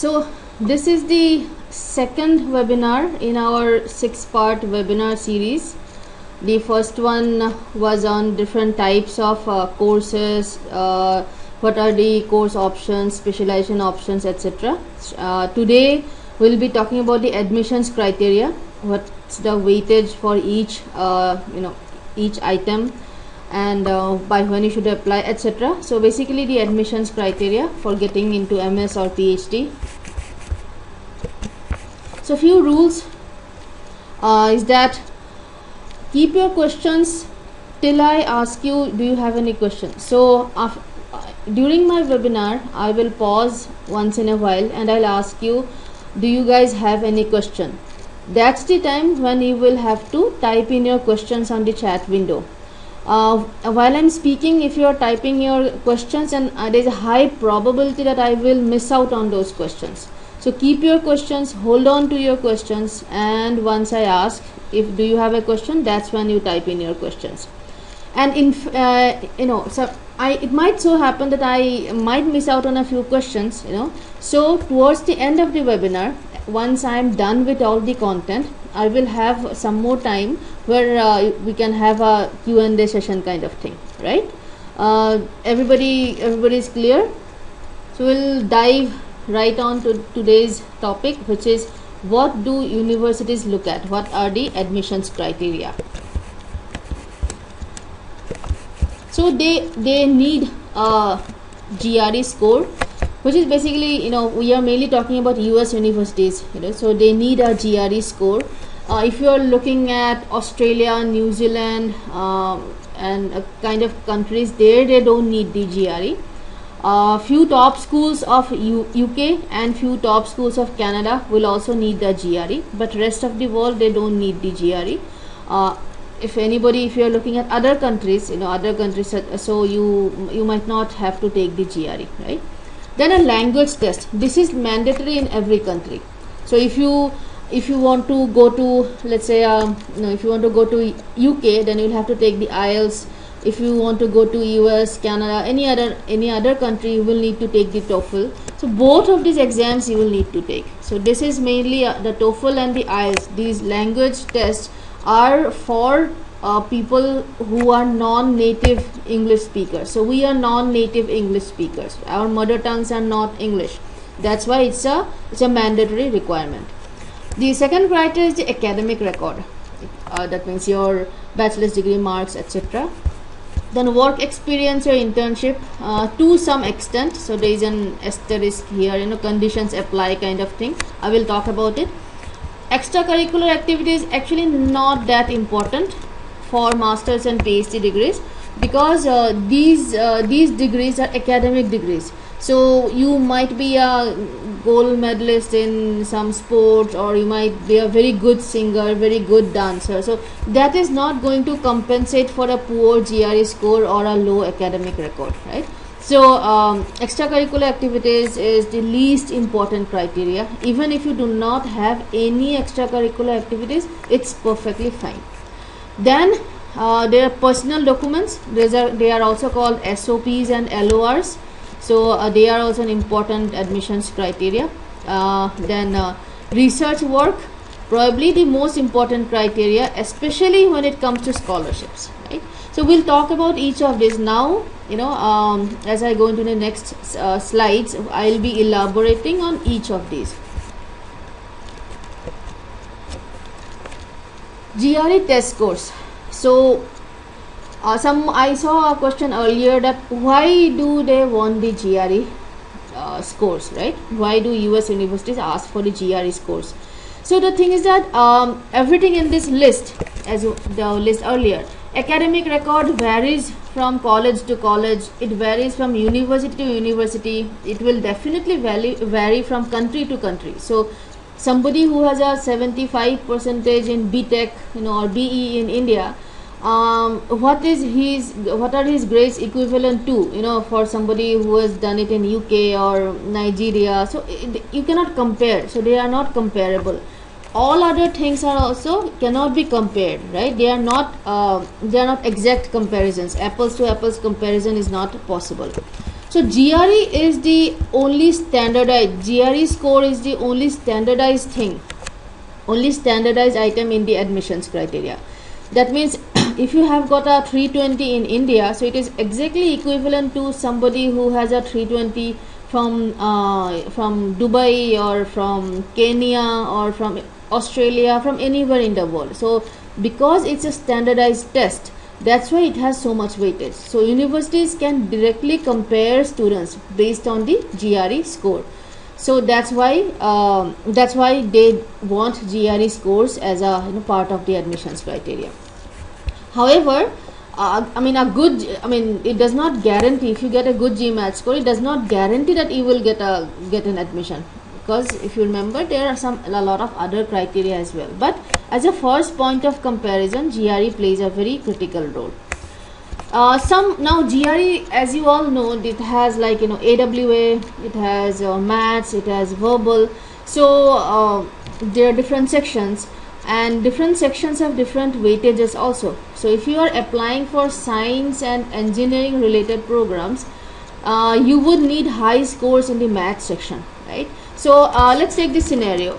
So this is the second webinar in our 6-part webinar series. The first one was on different types of courses, what are the course options, specialization options, etc. Today we'll be talking about the admissions criteria, what's the weightage for each each item, and by when you should apply, etc. So basically the admissions criteria for getting into MS or PhD. So few rules is that keep your questions till I ask you, do you have any questions? So during my webinar I will pause once in a while and I'll ask you, do you guys have any question? That's the time when you will have to type in your questions on the chat window. While I'm speaking, if you are typing your questions, and there's a high probability that I will miss out on those questions. So keep your questions, hold on to your questions, and once I ask, if do you have a question, that's when you type in your questions. And in it might so happen that I might miss out on a few questions, so towards the end of the webinar, once I am done with all the content, I will have some more time where we can have a Q&A session kind of thing, right? Everybody is clear? So we'll dive right on to today's topic, which is what do universities look at? What are the admissions criteria? So they need a GRE score, which is basically, we are mainly talking about US universities, so they need a GRE score. If you are looking at Australia, New Zealand, and kind of countries, there they don't need the GRE. Few top schools of UK and few top schools of Canada will also need the GRE, but rest of the world they don't need the GRE. If you are looking at other countries, so you might not have to take the GRE, right? Then a language test. This is mandatory in every country. So if you want to go to, let's say, if you want to go to UK, then you'll have to take the IELTS. If you want to go to US, Canada, any other country, you will need to take the TOEFL. So both of these exams you will need to take. So this is mainly the TOEFL and the IELTS. These language tests are for people who are non-native English speakers. So we are non-native English speakers. Our mother tongues are not English. That's why it's a mandatory requirement. The second criteria is the academic record. That means your bachelor's degree marks, etc. Then work experience or internship to some extent. So there is an asterisk here, conditions apply kind of thing. I will talk about it. Extracurricular activities actually not that important for masters and PhD degrees, because these degrees are academic degrees. So you might be a gold medalist in some sports, or you might be a very good singer, very good dancer. So that is not going to compensate for a poor GRE score or a low academic record, right? So extracurricular activities is the least important criteria. Even if you do not have any extracurricular activities, it's perfectly fine. Then there are personal documents. They are also called SOPs and LORs. So they are also an important admissions criteria. Then research work, probably the most important criteria, especially when it comes to scholarships, right? So we'll talk about each of these now. As I go into the next slides, I'll be elaborating on each of these. GRE test scores. So I saw a question earlier that why do they want the GRE scores, right? Why do US universities ask for the GRE scores? So the thing is that everything in this list, as the list earlier, academic record varies from college to college. It varies from university to university. It will definitely vary from country to country. So somebody who has a 75% in BTech, or BE in India, what are his grades equivalent to, for somebody who has done it in UK or Nigeria? So you cannot compare. So they are not comparable. All other things are also cannot be compared, right? They are not exact comparisons. Apples to apples comparison is not possible. So GRE is the only standardized, GRE score is the only standardized thing, only standardized item in the admissions criteria. That means if you have got a 320 in India, so it is exactly equivalent to somebody who has a 320 from Dubai or from Kenya or from Australia, from anywhere in the world. So because it's a standardized test, that's why it has so much weightage. So universities can directly compare students based on the GRE score. So that's why they want GRE scores as a part of the admissions criteria. However, it does not guarantee, if you get a good GMAT score, it does not guarantee that you will get an admission, because if you remember, there are a lot of other criteria as well. But as a first point of comparison, GRE plays a very critical role. Now GRE, as you all know, it has like AWA, it has maths, it has verbal. So there are different sections, and different sections have different weightages also. So if you are applying for science and engineering related programs, you would need high scores in the math section, right? So let's take this scenario.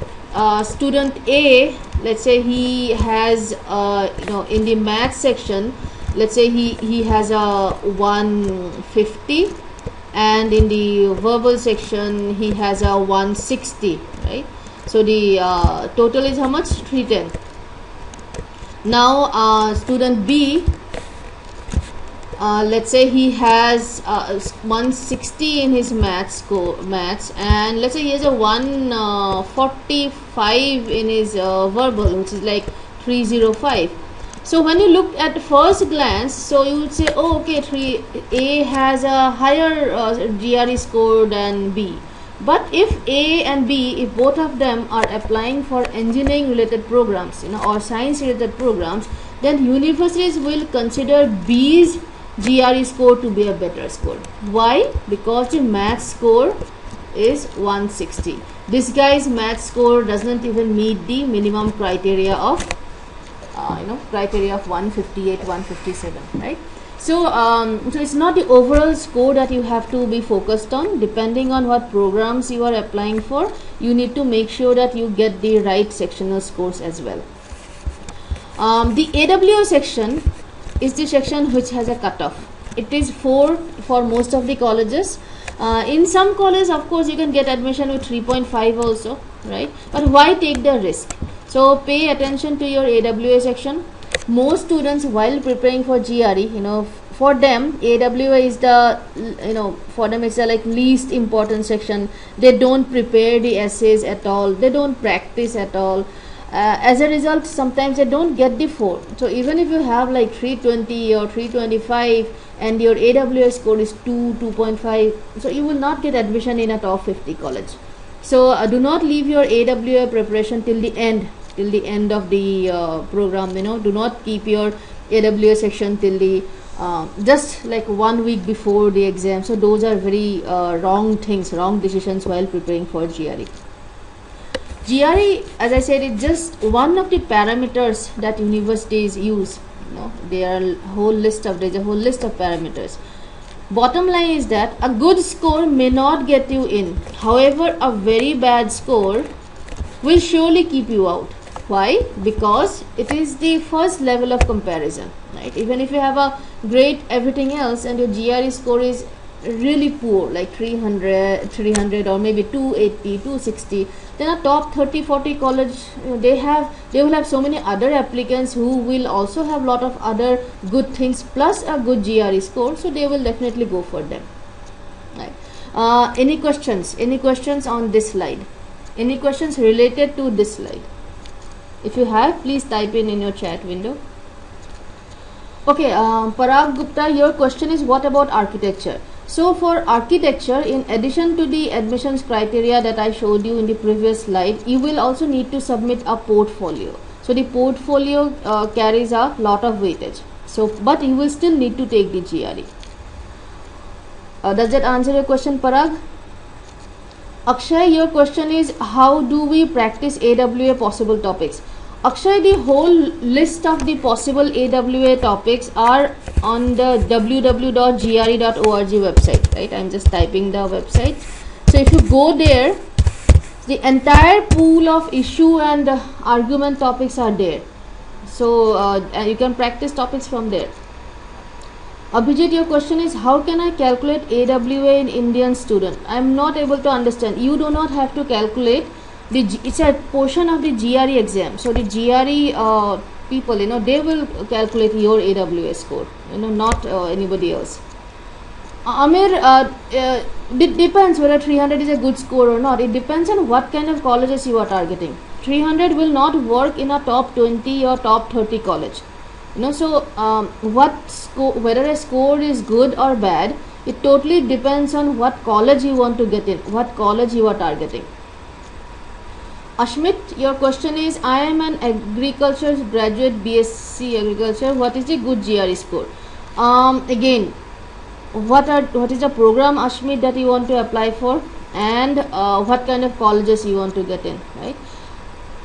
Student A, let's say he has in the math section, let's say he has a 150, and in the verbal section he has a 160, right? So the total is how much? 310. Now student B, let's say he has 160 in his maths, and let's say he has a 145 in his verbal, which is like 305. So when you look at first glance, so you would say, oh, okay, A has a higher GRE score than B. But if A and B, if both of them are applying for engineering related programs, or science related programs, then universities will consider B's GRE score to be a better score. Why? Because the math score is 160. This guy's math score doesn't even meet the minimum criteria of 158, 157, right? So so it's not the overall score that you have to be focused on. Depending on what programs you are applying for, you need to make sure that you get the right sectional scores as well. The AWO section is the section which has a cutoff. It is 4 for most of the colleges. In some colleges, of course, you can get admission with 3.5 also, right? But why take the risk? So pay attention to your AWA section. Most students, while preparing for GRE, for them AWA is the for them it's the like least important section. They don't prepare the essays at all. They don't practice at all. As a result, sometimes they don't get the 4. So even if you have like 320 or 325 and your AWA score is 2.5, so you will not get admission in a top 50 college. So do not leave your AWA preparation till the end of the program. Do not keep your AWA section till the just like 1 week before the exam. So those are very wrong decisions while preparing for GRE. GRE, as I said, is just one of the parameters that universities use. There are there's a whole list of parameters. Bottom line is that a good score may not get you in. However, a very bad score will surely keep you out. Why? Because it is the first level of comparison, right? Even if you have a great everything else and your GRE score is really poor, like 300 or maybe 280, 260, then a top 30-40 college, they will have so many other applicants who will also have lot of other good things plus a good GRE score, so they will definitely go for them, right? Any questions on this slide? Any questions related to this slide? If you have, please type in your chat window. Okay, Parag Gupta, your question is what about architecture? So for architecture, in addition to the admissions criteria that I showed you in the previous slide, you will also need to submit a portfolio. So the portfolio carries a lot of weightage. So, but you will still need to take the GRE. Does that answer your question, Parag? Akshay, your question is how do we practice AWA possible topics? Akshay, the whole list of the possible AWA topics are on the www.gre.org website, right? I'm just typing the website. So if you go there, the entire pool of issue and argument topics are there. So you can practice topics from there. Abhijit, your question is, how can I calculate AWA in Indian student? I am not able to understand. You do not have to calculate. It's a portion of the GRE exam. So the GRE people, they will calculate your AWA score, not anybody else. Amir, it depends whether 300 is a good score or not. It depends on what kind of colleges you are targeting. 300 will not work in a top 20 or top 30 college. So whether a score is good or bad, it totally depends on what college you want to get in, what college you are targeting. Ashmit, your question is, I am an agriculture graduate, BSc agriculture. What is the good GRE score? Again, what is the program, Ashmit, that you want to apply for, and what kind of colleges you want to get in, right?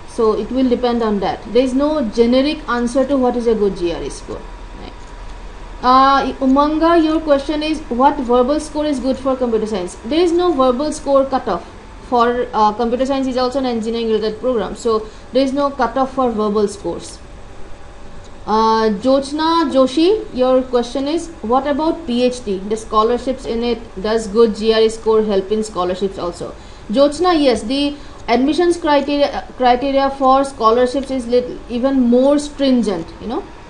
So it will depend on that. There is no generic answer to what is a good GRE score. Right? Umanga, your question is, what verbal score is good for computer science? There is no verbal score cutoff. For computer science is also an engineering related program, so there is no cutoff for verbal scores. Jochna Joshi, your question is, what about PhD? The scholarships in it, does good GRE score help in scholarships also? Jochna, yes, the admissions criteria for scholarships is even more stringent,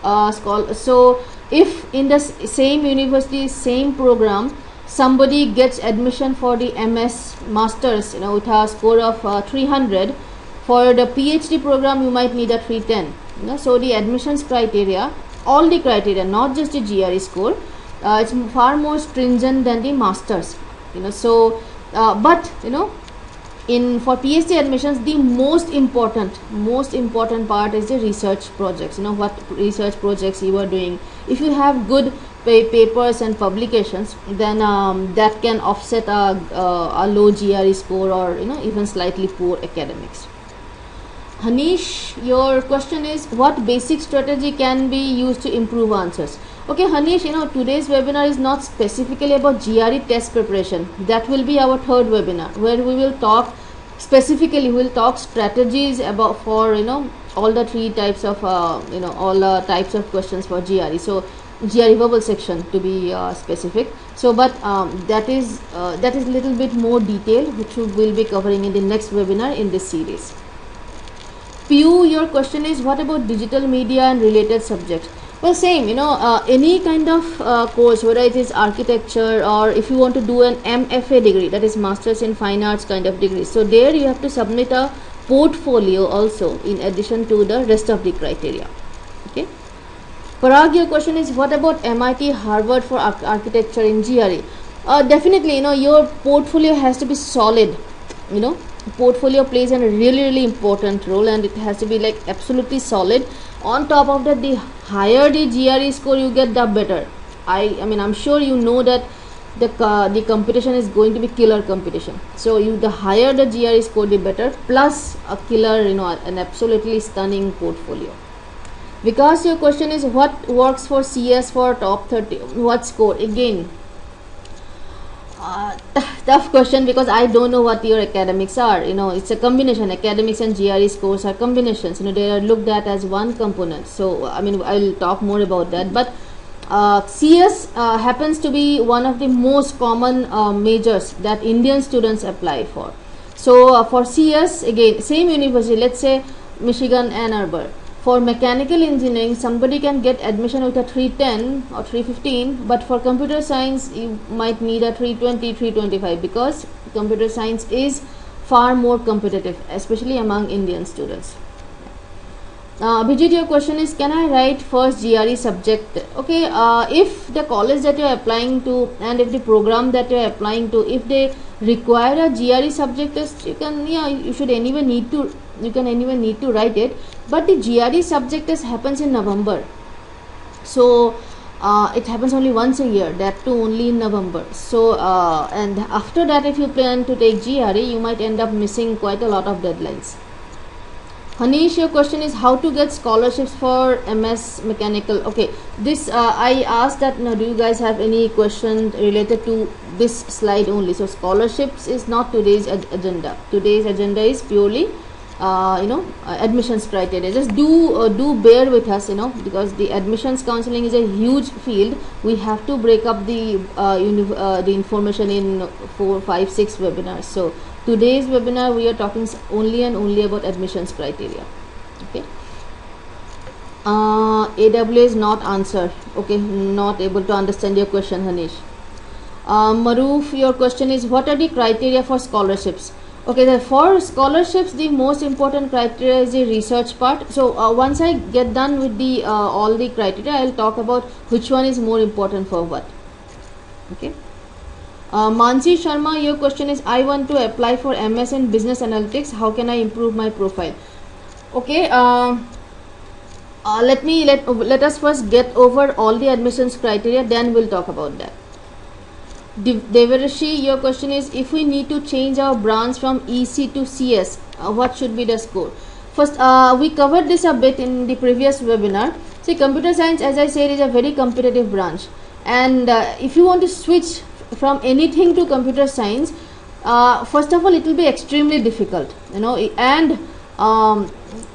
so if in the same university, same program, somebody gets admission for the MS Masters, with a score of 300, for the PhD program you might need a 310. So the admissions criteria, all the criteria, not just the GRE score, it's far more stringent than the Masters. But for PhD admissions, the most important part is the research projects. What research projects you are doing. If you have good papers and publications, then that can offset a low GRE score or even slightly poor academics. Hanish, your question is, what basic strategy can be used to improve answers? Okay, Hanish, today's webinar is not specifically about GRE test preparation. That will be our third webinar, where we will talk specifically, we will talk strategies about for all the three types of all types of questions for GRE. So GRE verbal section, to be specific. So but that is little bit more detail, which we will be covering in the next webinar in this series. Pew, your question is, what about digital media and related subjects? Well, same, any kind of course, whether it is architecture or if you want to do an MFA degree, that is Masters in Fine Arts kind of degree. So there you have to submit a portfolio also in addition to the rest of the criteria. Okay. Parag, your question is, what about MIT, Harvard for architecture in GRE? Definitely, your portfolio has to be solid. Portfolio plays a really important role, and it has to be like absolutely solid. On top of that, the higher the GRE score you get, the better. I'm sure you know that the competition is going to be killer competition. So the higher the GRE score, the better. Plus a killer, an absolutely stunning portfolio. Because your question is, what works for CS for top 30? What score? Again, tough question, because I don't know what your academics are. It's a combination. Academics and GRE scores are combinations. They are looked at as one component. So I'll talk more about that. But CS happens to be one of the most common majors that Indian students apply for. So for CS, again, same university, let's say Michigan, Ann Arbor. For mechanical engineering, somebody can get admission with a 310 or 315, but for computer science, you might need a 320, 325, because computer science is far more competitive, especially among Indian students. Abhijit, your question is, can I write first GRE subject? Okay, if the college that you are applying to and if the program that you are applying to, if they require a GRE subject test, you can anyway need to write it. But the GRE subject test happens in November, so it happens only once a year, that too only in November. So and after that, if you plan to take GRE, you might end up missing quite a lot of deadlines. Hanish, your question is how to get scholarships for MS Mechanical. Okay, this I asked that. Now, do you guys have any question related to this slide only? So scholarships is not today's agenda. Today's agenda is purely admissions criteria. Just do bear with us, because the admissions counseling is a huge field. We have to break up the information in 4, 5, 6 webinars. So today's webinar we are talking only and only about admissions criteria. Okay. AWA is not answer. Okay, not able to understand your question, Hanish. Maruf, your question is what are the criteria for scholarships? Okay, for scholarships the most important criteria is the research part. So once I get done with the all the criteria, I'll talk about which one is more important for what. Okay. Mansi Sharma, your question is I want to apply for MS in Business Analytics. How can I improve my profile? Okay. Let us first get over all the admissions criteria, then we'll talk about that. Devarashi, your question is if we need to change our branch from EC to CS, what should be the score? First, we covered this a bit in the previous webinar. See, computer science, as I said, is a very competitive branch, and if you want to switch from anything to computer science, first of all it will be extremely difficult, and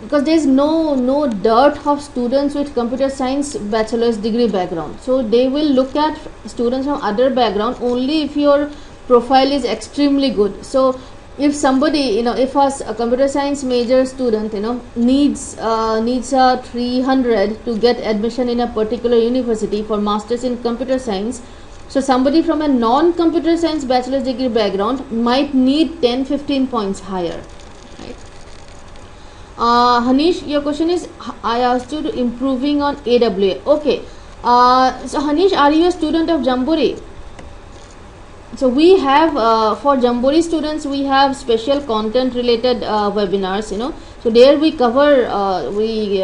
because there is no dearth of students with computer science bachelor's degree background, so they will look at students from other background only if your profile is extremely good. So if somebody, if a computer science major student, needs a 300 to get admission in a particular university for masters in computer science, so somebody from a non-computer science bachelor's degree background might need 10-15 points higher. Right? Hanish, your question is I asked you to improving on AWA. Okay. So Hanish, are you a student of Jamboree? So we have for Jamboree students we have special content related webinars. So there we cover AWA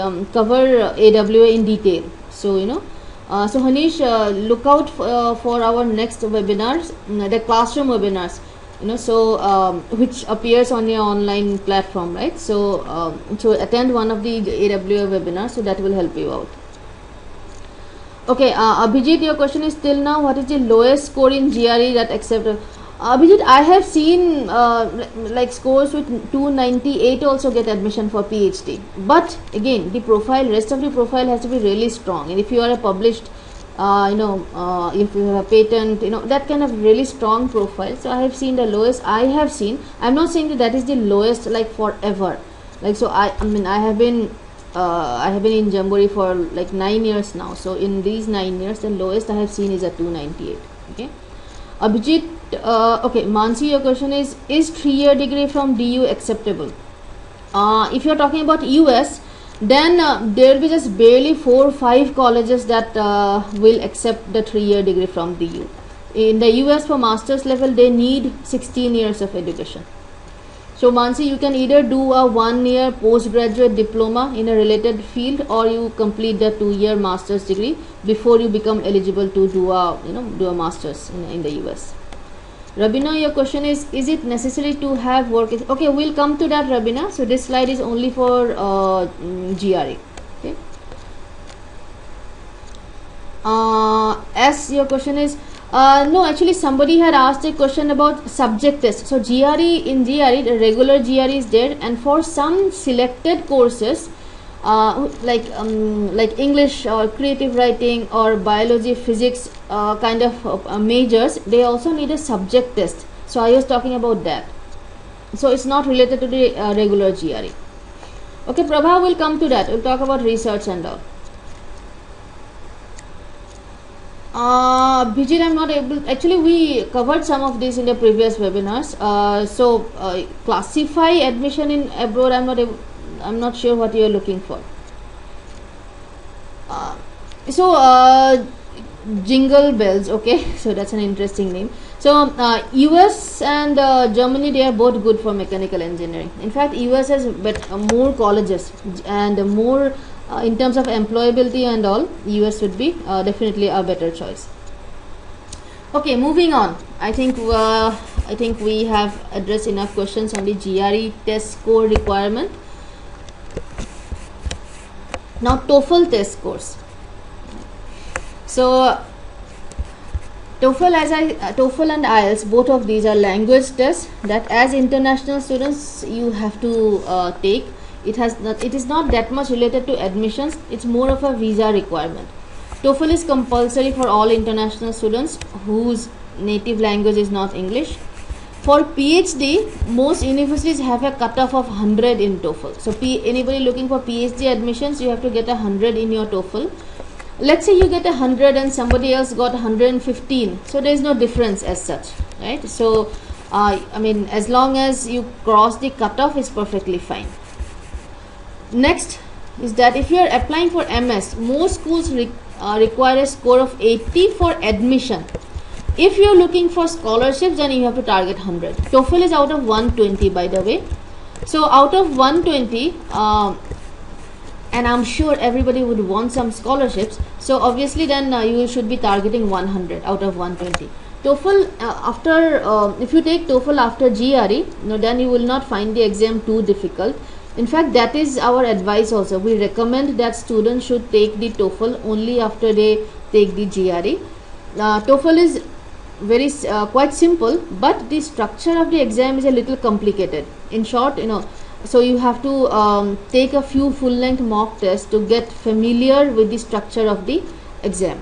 in detail. So so Hanish, look out for our next webinars, the classroom webinars, which appears on your online platform, right? So so attend one of the AWA webinars, so that will help you out. Okay, Abhijit, your question is till now what is the lowest score in GRE that accepted? Abhijit, I have seen like scores with 298 also get admission for PhD, but again the rest of the profile has to be really strong, and if you are a published if you have a patent, that kind of really strong profile. So I have seen the lowest I have seen. I'm not saying that is the lowest like forever, like, so I have been in Jamboree for like 9 years now. So in these 9 years the lowest I have seen is a 298. Okay, Abhijit, okay, Mansi, your question is 3-year degree from DU acceptable? If you're talking about US, then there will be just barely 4 or 5 colleges that will accept the 3-year degree from DU. In the US for master's level they need 16 years of education. So Mansi, you can either do a 1-year postgraduate diploma in a related field, or you complete the 2-year master's degree before you become eligible to do a master's in the US. Rabina, your question is it necessary to have work? Okay, we'll come to that, Rabina. So this slide is only for GRE. Okay. S, your question is no, actually somebody had asked a question about subject test. So in GRE the regular GRE is there, and for some selected courses like English or creative writing or biology, physics kind of majors, they also need a subject test. So I was talking about that. So it's not related to the regular GRE. Okay, Prabha, will come to that. We'll talk about research and all. Bhijit, I'm not able, actually we covered some of this in the previous webinars. Classify admission in abroad, I'm not sure what you are looking for. Jingle bells, okay, so that's an interesting name. So US and Germany, they are both good for mechanical engineering. In fact, US has more colleges and more in terms of employability and all. US would be definitely a better choice. Okay, moving on. I think we have addressed enough questions on the GRE test score requirement. Now TOEFL test scores. So TOEFL and IELTS, both of these are language tests that as international students you have to take. It is not that much related to admissions. It's more of a visa requirement. TOEFL is compulsory for all international students whose native language is not English. For PhD, most universities have a cutoff of 100 in TOEFL. So anybody looking for PhD admissions, you have to get 100 in your TOEFL. Let's say you get 100 and somebody else got 115. So there is no difference as such, right? So I mean, as long as you cross the cutoff, is perfectly fine. Next is that if you are applying for MS, most schools require a score of 80 for admission. If you are looking for scholarships, then you have to target 100. TOEFL is out of 120, by the way. So out of 120, and I'm sure everybody would want some scholarships. So obviously then you should be targeting 100 out of 120. TOEFL if you take TOEFL after GRE, then you will not find the exam too difficult. In fact, that is our advice also. We recommend that students should take the TOEFL only after they take the GRE. TOEFL is very quite simple, but the structure of the exam is a little complicated. In short, so you have to take a few full-length mock tests to get familiar with the structure of the exam.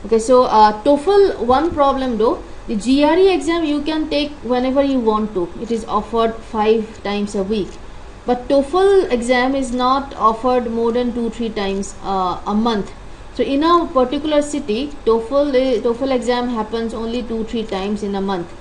Okay, so TOEFL, one problem though, the GRE exam you can take whenever you want to. It is offered 5 times a week. But TOEFL exam is not offered more than 2-3 times a month. So in a particular city, TOEFL exam happens only 2-3 times in a month.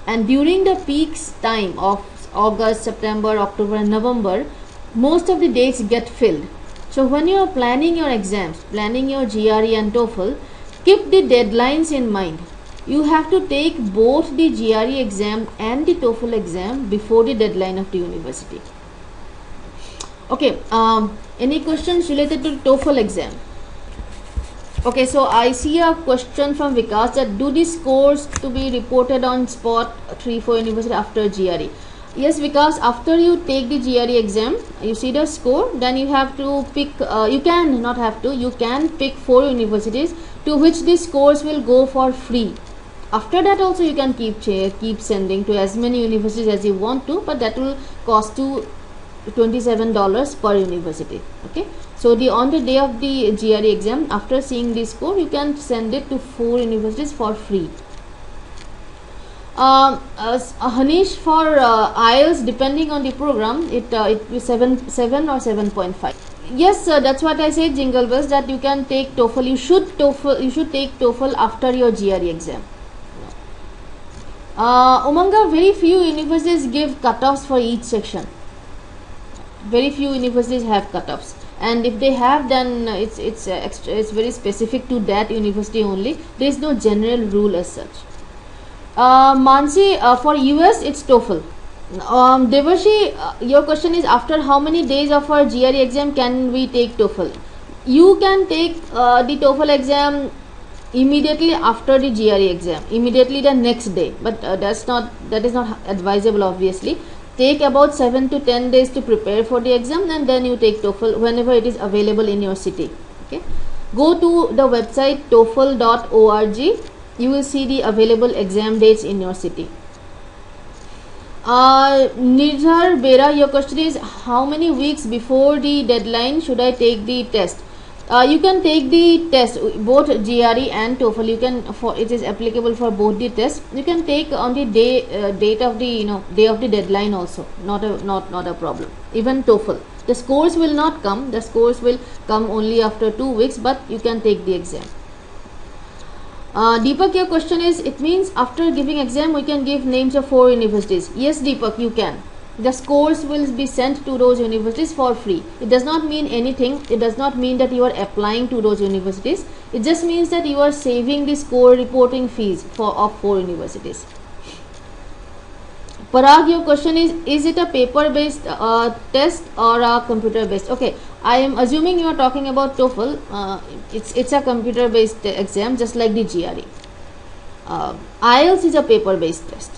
And during the peaks time of August, September, October and November, most of the dates get filled. So when you are planning your exams, planning your GRE and TOEFL, keep the deadlines in mind. You have to take both the GRE exam and the TOEFL exam before the deadline of the university. Okay, any questions related to TOEFL exam? Okay, so I see a question from Vikas that do the scores to be reported on spot 3-4 university after GRE? Yes, Vikas, after you take the GRE exam, you see the score, then you have to pick, you can pick 4 universities to which the scores will go for free. After that also you can keep sending to as many universities as you want to, but that will cost you $27 per university. Okay, so on the day of the GRE exam, after seeing the score, you can send it to 4 universities for free. Hanish, for IELTS, depending on the program, it will 7 or 7.5. Yes, that's what I said, Jingle Bells, that you can take TOEFL. You should take TOEFL after your GRE exam. Umanga, very few universities give cutoffs for each section. Very few universities have cutoffs, and if they have, then it's very specific to that university only. There is no general rule as such. Mansi, for US it's TOEFL. Devashi, your question is after how many days of our GRE exam can we take TOEFL? You can take the TOEFL exam immediately after the GRE exam, immediately the next day, but that is not advisable obviously. Take about 7 to 10 days to prepare for the exam, and then you take TOEFL whenever it is available in your city. Okay, go to the website TOEFL.org. You will see the available exam dates in your city. Nidhar Bera, your question is how many weeks before the deadline should I take the test? You can take the test, both GRE and TOEFL. You can, it is applicable for both the tests. You can take on the date of the day of the deadline also. Not a problem. Even TOEFL, the scores will not come. The scores will come only after 2 weeks, but you can take the exam. Deepak, your question is, it means after giving exam we can give names of 4 universities. Yes, Deepak, you can. The scores will be sent to those universities for free. It does not mean anything. It does not mean that you are applying to those universities. It just means that you are saving the score reporting fees of 4 universities. Parag, your question is it a paper based test or a computer based? Okay, I am assuming you are talking about TOEFL. It's a computer based exam, just like the GRE. IELTS is a paper based test.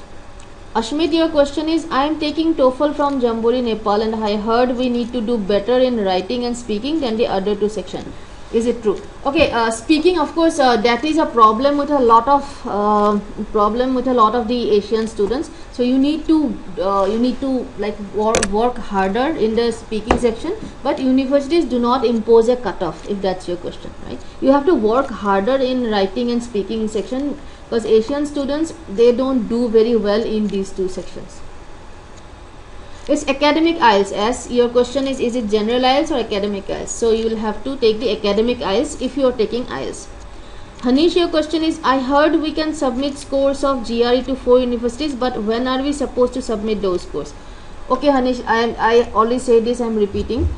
Ashmit, your question is, I am taking TOEFL from Jamboree, Nepal, and I heard we need to do better in writing and speaking than the other two sections. Is it true? Okay, speaking, of course, that is a problem with a lot of the Asian students. So you need to like work harder in the speaking section, but universities do not impose a cutoff, if that's your question, right? You have to work harder in writing and speaking section, because Asian students, they don't do very well in these two sections. It's academic IELTS. As your question is it general IELTS or academic IELTS? So you will have to take the academic IELTS if you are taking IELTS. Hanish, your question is, I heard we can submit scores of GRE to 4 universities, but when are we supposed to submit those scores? Okay, Hanish, I already said this, I am repeating.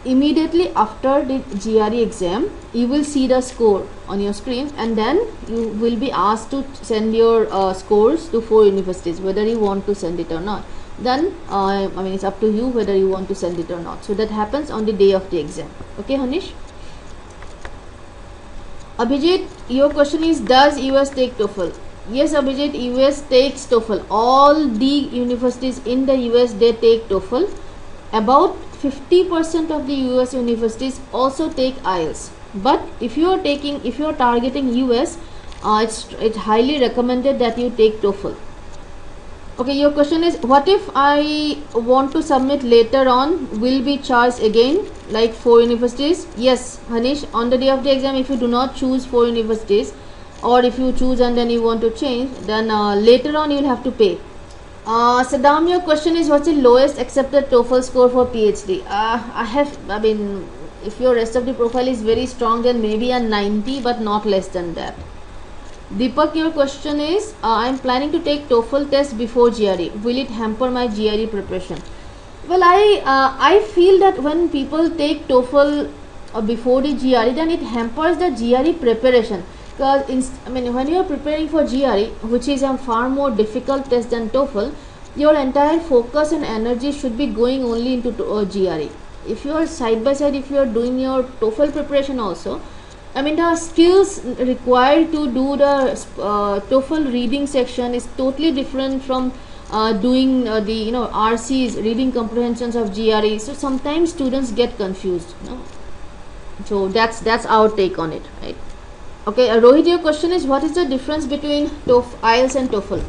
Immediately after the GRE exam, you will see the score on your screen, and then you will be asked to send your scores to 4 universities, whether you want to send it or not. Then I mean, it's up to you whether you want to send it or not. So that happens on the day of the exam. Okay, Hanish? Abhijit, your question is, does US take TOEFL? Yes, Abhijit, US takes TOEFL. All the universities in the US, they take TOEFL. About 50% of the US universities also take IELTS. But if you are targeting US, it's highly recommended that you take TOEFL. Okay, your question is, what if I want to submit later on, will be charged again like 4 universities? Yes, Hanish, on the day of the exam, if you do not choose 4 universities, or if you choose and then you want to change, then later on you will have to pay. Saddam, your question is, what's the lowest accepted TOEFL score for PhD? I mean, if your rest of the profile is very strong, then maybe a 90, but not less than that. Deepak, your question is, I am planning to take TOEFL test before GRE. Will it hamper my GRE preparation? Well, I feel that when people take TOEFL before the GRE, then it hampers the GRE preparation. Because when you are preparing for GRE, which is a far more difficult test than TOEFL, your entire focus and energy should be going only into GRE. If you are side by side, if you are doing your TOEFL preparation also, the skills required to do the TOEFL reading section is totally different from doing the RCs, reading comprehensions of GRE. So sometimes students get confused. So that's our take on it, right? Okay, Rohit, your question is, what is the difference between IELTS and TOEFL?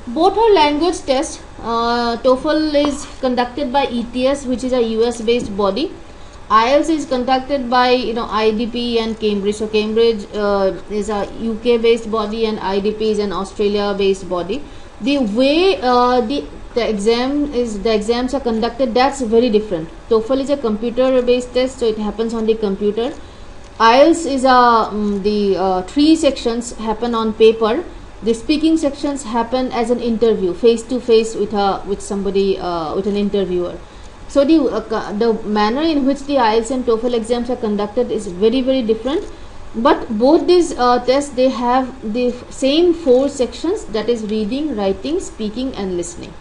Both are language tests. TOEFL is conducted by ETS, which is a US based body. IELTS is conducted by IDP and Cambridge. So Cambridge is a UK based body and IDP is an Australia based body. The way the exams are conducted, that's very different. TOEFL is a computer based test, so it happens on the computer. IELTS is the 3 sections happen on paper. The speaking sections happen as an interview, face to face with somebody, with an interviewer. So the manner in which the IELTS and TOEFL exams are conducted is very, very different. But both these tests, they have the same 4 sections, that is reading, writing, speaking and listening.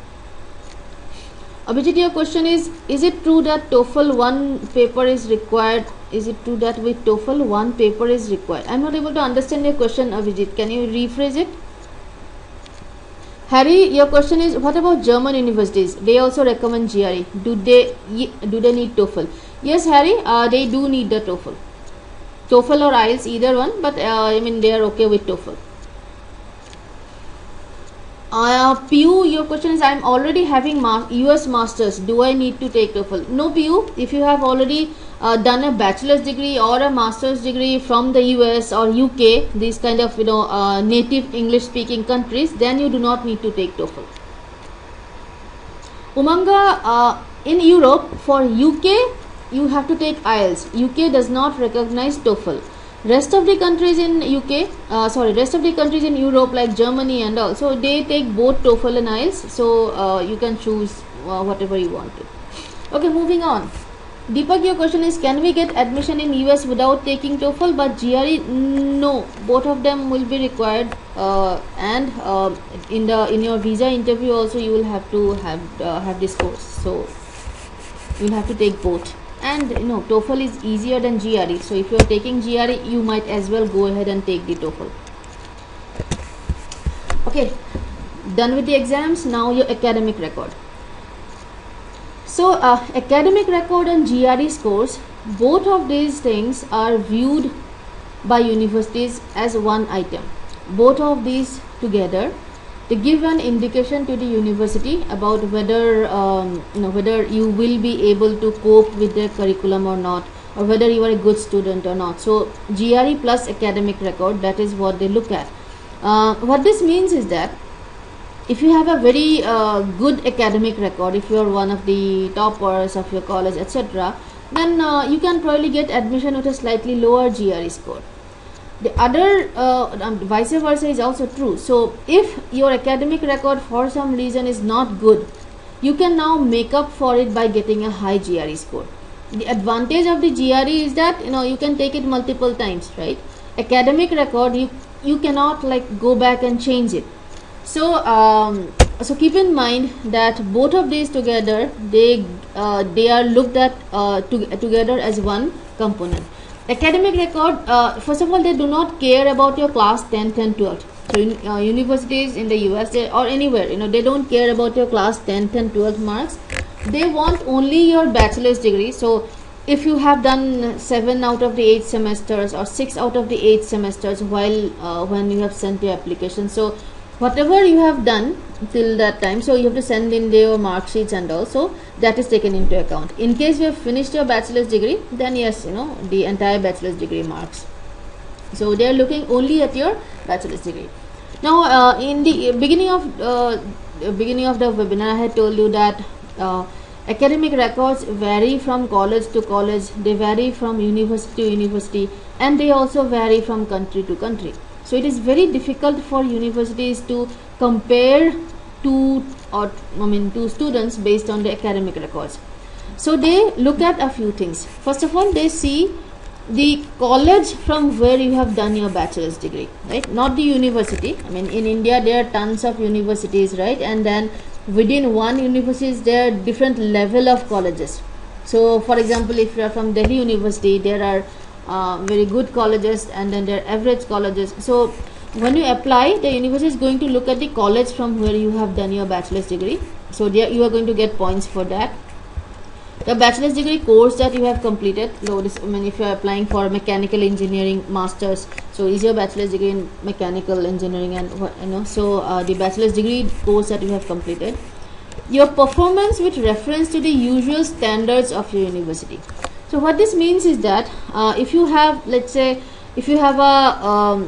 Abhijit, your question is it true that TOEFL 1 paper is required? Is it true that with TOEFL 1 paper is required? I am not able to understand your question, Abhijit. Can you rephrase it? Harry, your question is, what about German universities? They also recommend GRE. Do they need TOEFL? Yes, Harry, they do need the TOEFL. TOEFL or IELTS, either one, but they are okay with TOEFL. Piyu, your question is, I am already having US Masters. Do I need to take TOEFL? No, Piyu. If you have already done a bachelor's degree or a master's degree from the US or UK, these kind of native English speaking countries, then you do not need to take TOEFL. Umanga, in Europe, for UK, you have to take IELTS. UK does not recognize TOEFL. Rest of the countries in rest of the countries in Europe, like Germany and all, so they take both TOEFL and IELTS. So you can choose whatever you want to. Okay, moving on. Deepak, your question is, can we get admission in US without taking TOEFL but GRE? No, both of them will be required, and in your visa interview also you will have to have this course. So you will have to take both. And TOEFL is easier than GRE. So if you are taking GRE, you might as well go ahead and take the TOEFL. Okay, done with the exams. Now your academic record. So academic record and GRE scores, both of these things are viewed by universities as one item. Both of these together, they give an indication to the university about whether whether you will be able to cope with their curriculum or not, or whether you are a good student or not. So GRE plus academic record, that is what they look at. What this means is that if you have a very good academic record, if you are one of the toppers of your college, etc., then you can probably get admission with a slightly lower GRE score. The other vice versa is also true. So if your academic record for some reason is not good, you can now make up for it by getting a high GRE score. The advantage of the GRE is that you can take it multiple times, right? Academic record, you cannot like go back and change it. So so keep in mind that both of these together, they are looked at together as one component. Academic record, first of all, they do not care about your class 10th and 12th. So universities in the US or anywhere, they don't care about your class 10th and 12th marks. They want only your bachelor's degree. So if you have done 7 out of the 8 semesters or 6 out of the 8 semesters while when you have sent your application, so whatever you have done till that time, so you have to send in your mark sheets and also that is taken into account. In case you have finished your bachelor's degree, then yes, the entire bachelor's degree marks. So they are looking only at your bachelor's degree. Now in the beginning of the webinar, I had told you that academic records vary from college to college, they vary from university to university, and they also vary from country to country. So it is very difficult for universities to compare two students based on the academic records. So they look at a few things. First of all, they see the college from where you have done your bachelor's degree, right? Not the university. In India there are tons of universities, right? And then within one university there are different level of colleges. So for example, if you are from Delhi University, there are very good colleges, and then there are average colleges. So when you apply, the university is going to look at the college from where you have done your bachelor's degree. So there you are going to get points for that. The bachelor's degree course that you have completed, if you are applying for mechanical engineering masters, so is your bachelor's degree in mechanical engineering, and so the bachelor's degree course that you have completed, your performance with reference to the usual standards of your university. So what this means is that if you have, let's say, if you have a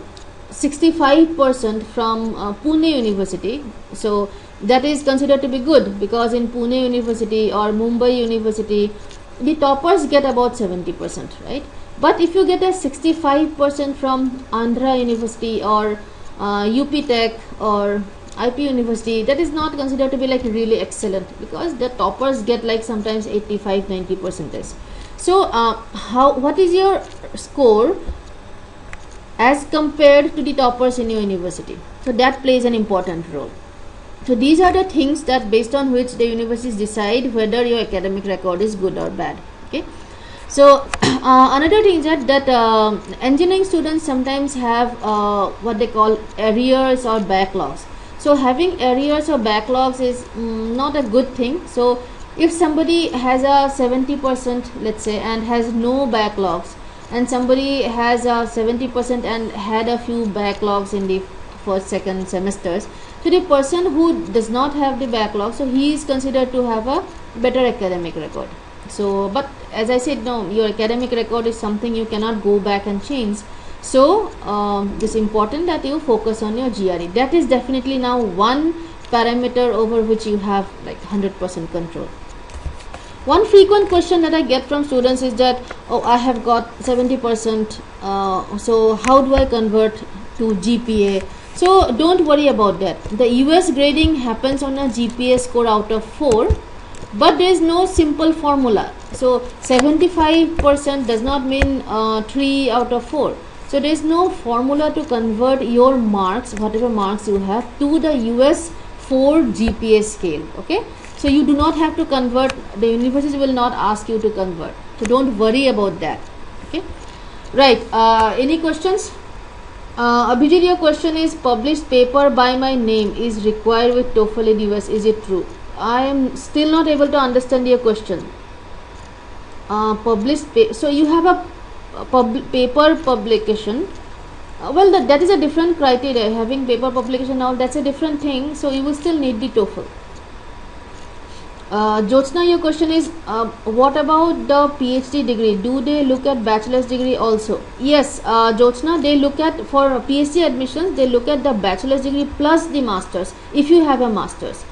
65% from Pune University, so that is considered to be good, because in Pune University or Mumbai University, the toppers get about 70%, right? But if you get a 65% from Andhra University or UP Tech or IP University, that is not considered to be like really excellent, because the toppers get like sometimes 85-90%. So what is your score as compared to the toppers in your university? So that plays an important role. So these are the things that based on which the universities decide whether your academic record is good or bad. Okay. So another thing is that engineering students sometimes have what they call arrears or backlogs. So having arrears or backlogs is not a good thing. So if somebody has a 70%, let's say, and has no backlogs, and somebody has a 70% and had a few backlogs in the first, second semesters, so the person who does not have the backlog, so he is considered to have a better academic record. So, but as I said, no, your academic record is something you cannot go back and change. So it's important that you focus on your GRE. That is definitely now one parameter over which you have like 100% control. One frequent question that I get from students is that, oh, I have got 70%, so how do I convert to GPA? So don't worry about that. The US grading happens on a GPA score out of 4, but there is no simple formula. So 75% does not mean 3 out of 4. So there is no formula to convert your marks, whatever marks you have, to the US 4 GPA scale. Okay. So you do not have to convert. The university will not ask you to convert. So don't worry about that. Okay. Right. Any questions? Abhijit, your question is published paper by my name is required with TOEFL in US. Is it true? I am still not able to understand your question. So you have a paper publication. Well, that is a different criteria. Having paper publication now, that's a different thing. So you will still need the TOEFL. Jyotsna, your question is what about the PhD degree? Do they look at bachelor's degree also? Yes, Jyotsna, they look at, for PhD admissions, they look at the bachelor's degree plus the master's if you have a master's.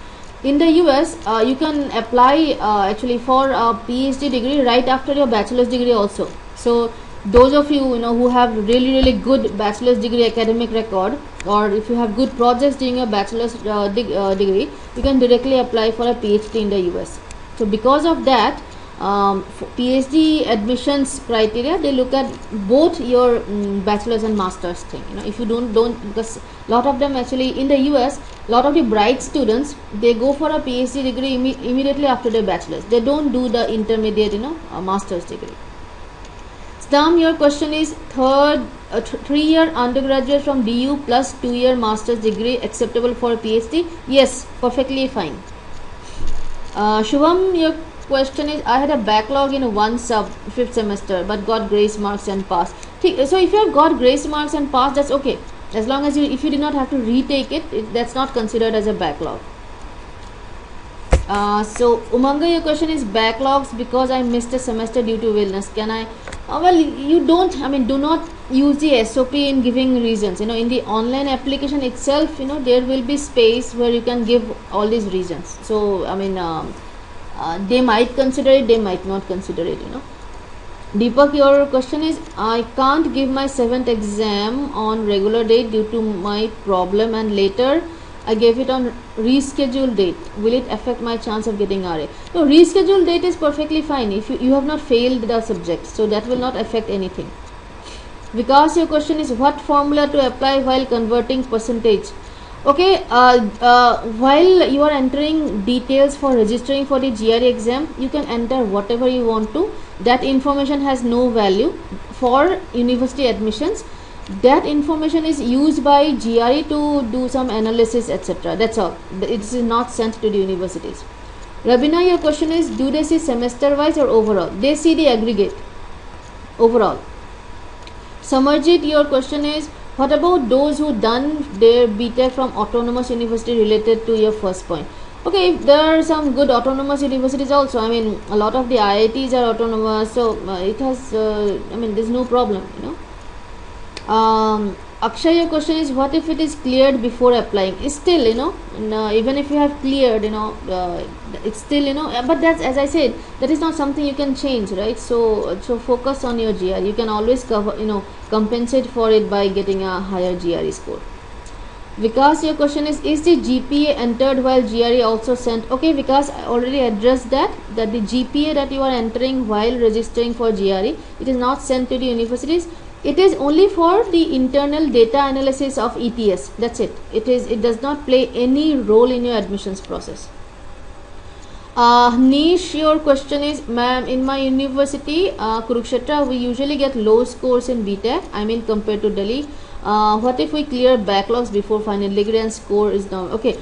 In the US, you can apply actually for a PhD degree right after your bachelor's degree also. So those of you who have really good bachelor's degree academic record, or if you have good projects during your bachelor's degree, you can directly apply for a PhD in the US. So because of that, PhD admissions criteria, they look at both your bachelor's and master's thing. If you don't because lot of them actually in the US, lot of the bright students, they go for a PhD degree immediately after their bachelor's. They don't do the intermediate master's degree. Stam, your question is 3-year undergraduate from DU plus 2-year master's degree acceptable for PhD? Yes, perfectly fine. Shubham, your question is I had a backlog in one sub 5th semester but got grace marks and passed. So if you have got grace marks and passed, that's okay. As long as if you did not have to retake it, that's not considered as a backlog. So Umanga, your question is backlogs because I missed a semester due to illness. Can I? Well, you don't. Do not use the SOP in giving reasons. In the online application itself, there will be space where you can give all these reasons. So they might consider it, they might not consider it. Deepak, your question is I can't give my 7th exam on regular date due to my problem, and later I gave it on rescheduled date. Will it affect my chance of getting RA? No, rescheduled date is perfectly fine if you have not failed the subject, so that will not affect anything. Because your question is what formula to apply while converting percentage? Okay, while you are entering details for registering for the GRE exam, you can enter whatever you want to. That information has no value for university admissions. That information is used by GRE to do some analysis, etc. That's all. It is not sent to the universities. Rabina, your question is do they see semester wise or overall? They see the aggregate overall. Samarjit, your question is what about those who done their BTech from autonomous university related to your first point? Okay, if there are some good autonomous universities also. A lot of the IITs are autonomous, so it has there's no problem. Akshay, your question is what if it is cleared before applying? It's still even if you have cleared it's still but that's, as I said, that is not something you can change, right? So focus on your GRE. You can always compensate for it by getting a higher GRE score. Vikas, your question is the GPA entered while GRE also sent? Okay, Vikas, I already addressed that the GPA that you are entering while registering for GRE, it is not sent to the universities. It is only for the internal data analysis of ETS. That's it. It does not play any role in your admissions process. Nish, your question is, ma'am, in my university, Kurukshetra, we usually get low scores in BTech. Compared to Delhi. What if we clear backlogs before final degree and score is down? Okay.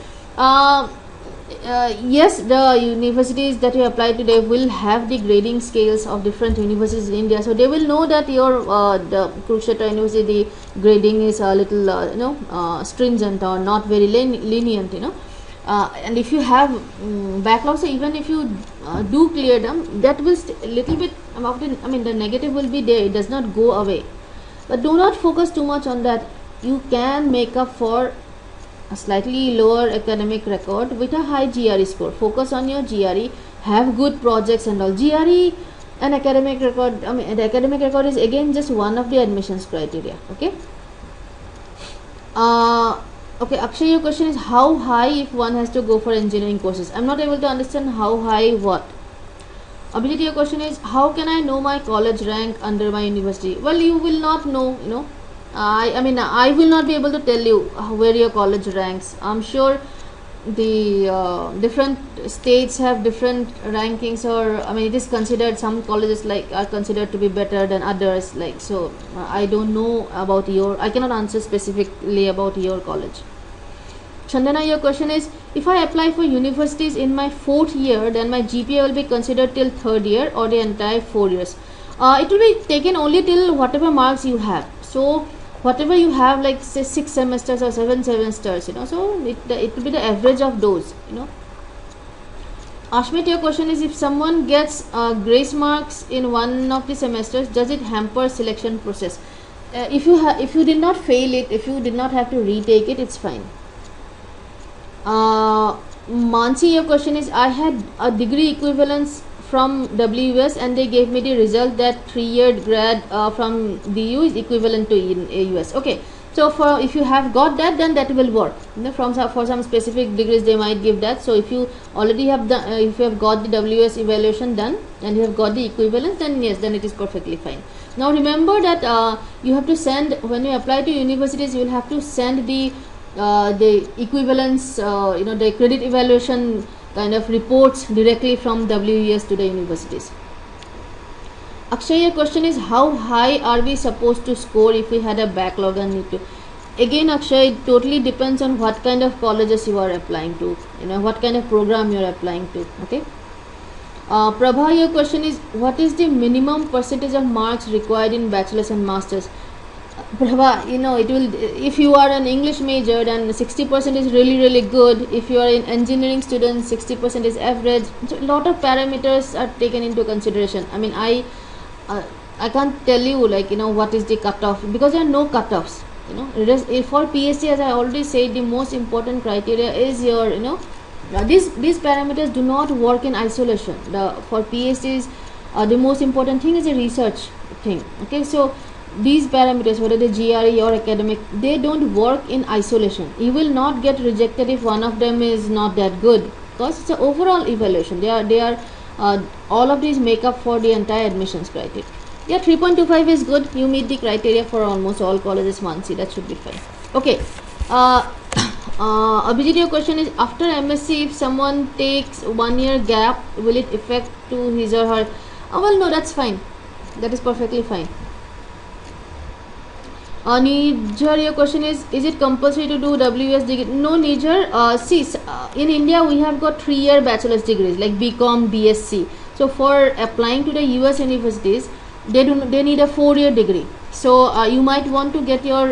Yes, the universities that you apply to, they will have the grading scales of different universities in India, so they will know that your the Kurukshetra University, the grading is a little stringent or not very lenient, and if you have backlogs, so even if you do clear them, that will little bit of the negative will be there. It does not go away, but do not focus too much on that. You can make up for a slightly lower academic record with a high GRE score. Focus on your GRE, have good projects and all. GRE and academic record, the academic record is again just one of the admissions criteria. Okay. Okay, Akshay, your question is how high if one has to go for engineering courses? I'm not able to understand how high what. Abhijit, your question is how can I know my college rank under my university? Well, you will not know, I will not be able to tell you where your college ranks. I'm sure the different states have different rankings, or I mean it is considered, some colleges like are considered to be better than others, like, so I don't know about your, I cannot answer specifically about your college. Chandana, your question is, if I apply for universities in my 4th year, then my GPA will be considered till 3rd year or the entire 4 years? It will be taken only till whatever marks you have. So whatever you have, like say 6 semesters or 7 semesters, you know, so it will be the average of those, you know. Ashmit, your question is, if someone gets grace marks in one of the semesters, does it hamper selection process? If you did not fail it, if you did not have to retake it, it's fine. Mansi, your question is, I had a degree equivalence from WUS and they gave me the result that 3-year grad from DU is equivalent to AUS. Okay, so for if you have got that, then that will work. You know, for some specific degrees they might give that. So if you already have the if you have got the WS evaluation done and you have got the equivalence, then yes, then it is perfectly fine. Now remember that you have to send, when you apply to universities, you will have to send the equivalence, you know, the credit evaluation kind of reports directly from WES to the universities. Akshay, your question is, how high are we supposed to score if we had a backlog and need to? Again, Akshay, it totally depends on what kind of colleges you are applying to, you know, what kind of program you are applying to. Okay. Prabha, your question is, what is the minimum percentage of marks required in bachelor's and master's? Prabha, you know, it will, if you are an English major, then 60% is really good. If you are an engineering student, 60% is average. So a lot of parameters are taken into consideration. I mean, I can't tell you, like, you know, what is the cutoff, because there are no cutoffs, you know. For PhD, as I already said, the most important criteria is your, you know, these parameters do not work in isolation. For PhDs, the most important thing is a research thing. Okay, so these parameters, whether the GRE or academic, they don't work in isolation. You will not get rejected if one of them is not that good, because it's an overall evaluation. They are all of these make up for the entire admissions criteria. Yeah, 3.25 is good. You meet the criteria for almost all colleges, Mansi. That should be fine. Okay. Abhijit, your question is, after MSc, if someone takes 1 year gap, will it affect to his or her? Well, no, that's fine. That is perfectly fine. Nijar, your question is it compulsory to do WS degree? No, Nijar. See, in India we have got 3-year bachelor's degrees like BCom, BSc. So for applying to the US universities, they need a 4-year degree. So you might want to get your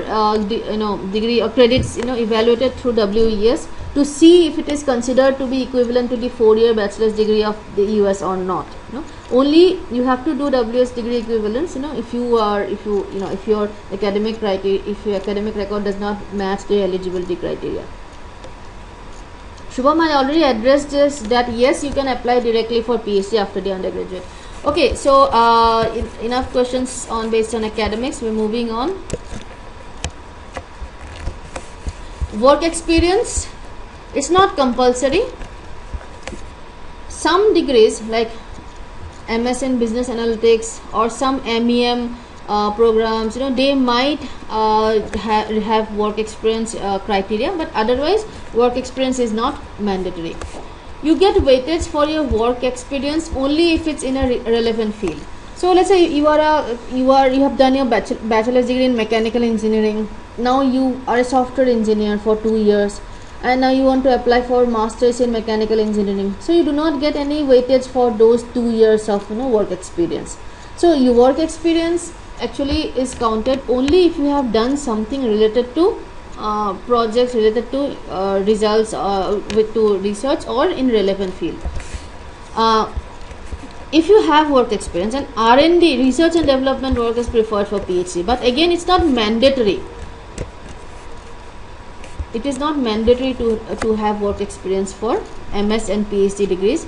degree or credits, you know, evaluated through WES to see if it is considered to be equivalent to the 4-year bachelor's degree of the US or not. You know, only you have to do WS degree equivalence, you know, if your academic criteria, if your academic record does not match the eligibility criteria. Shubham, I already addressed this, that yes, you can apply directly for PhD after the undergraduate. Okay, so enough questions based on academics. We're moving on. Work experience, it's not compulsory. Some degrees like MS in business analytics or some MEM programs, you know, they might have work experience criteria, but otherwise work experience is not mandatory. You get weightage for your work experience only if it's in a relevant field. So let's say you have done your bachelor's degree in mechanical engineering. Now you are a software engineer for 2 years, and now you want to apply for masters in mechanical engineering. So you do not get any weightage for those 2 years of, you know, work experience. So your work experience actually is counted only if you have done something related to projects, related to results to research or in relevant field. If you have work experience, and R&D, research and development work is preferred for PhD, but again it's not mandatory. It is not mandatory to have work experience for MS and PhD degrees.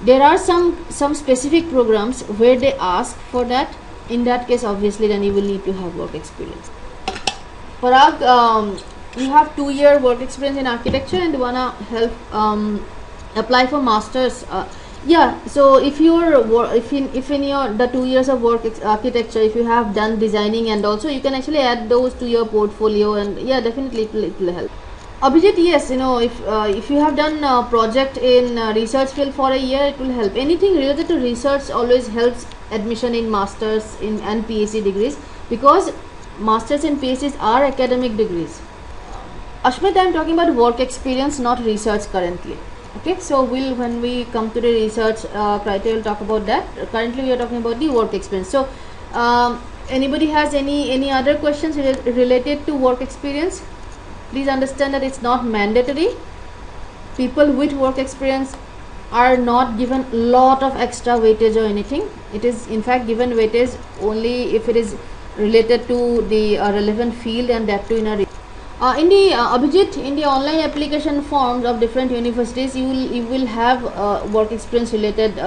There are some specific programs where they ask for that. In that case, obviously, then you will need to have work experience. Parag, you have 2-year work experience in architecture and you wanna help apply for masters. Yeah, so if in your the 2 years of work architecture, if you have done designing, and also you can actually add those to your portfolio, and yeah, definitely it will help. Abhijit, yes, if you have done a project in research field for a year, it will help. Anything related to research always helps admission in masters in and PhD degrees, because masters and PhDs are academic degrees. Ashmit, I am talking about work experience, not research currently. Okay, so when we come to the research criteria, we'll talk about that. Currently, we are talking about the work experience. So, anybody has any other questions related to work experience? Please understand that it's not mandatory. People with work experience are not given lot of extra weightage or anything. It is in fact given weightage only if it is related to the relevant field, and that too in a Abhijit, in the online application forms of different universities, you will have work experience related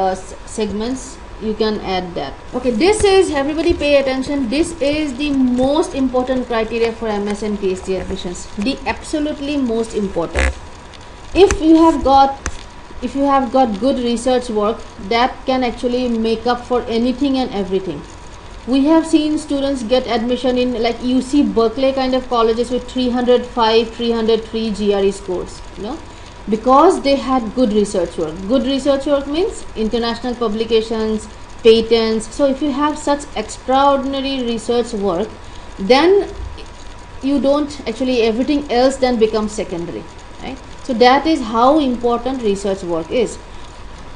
segments. You can add that. Okay, this is, everybody pay attention, this is the most important criteria for MS and PhD admissions. The absolutely most important. If you have got good research work, that can actually make up for anything and everything. We have seen students get admission in like UC Berkeley kind of colleges with 305, 303 GRE scores, because they had good research work. Good research work means international publications, patents. So if you have such extraordinary research work, then you don't actually, everything else then becomes secondary, right? So that is how important research work is.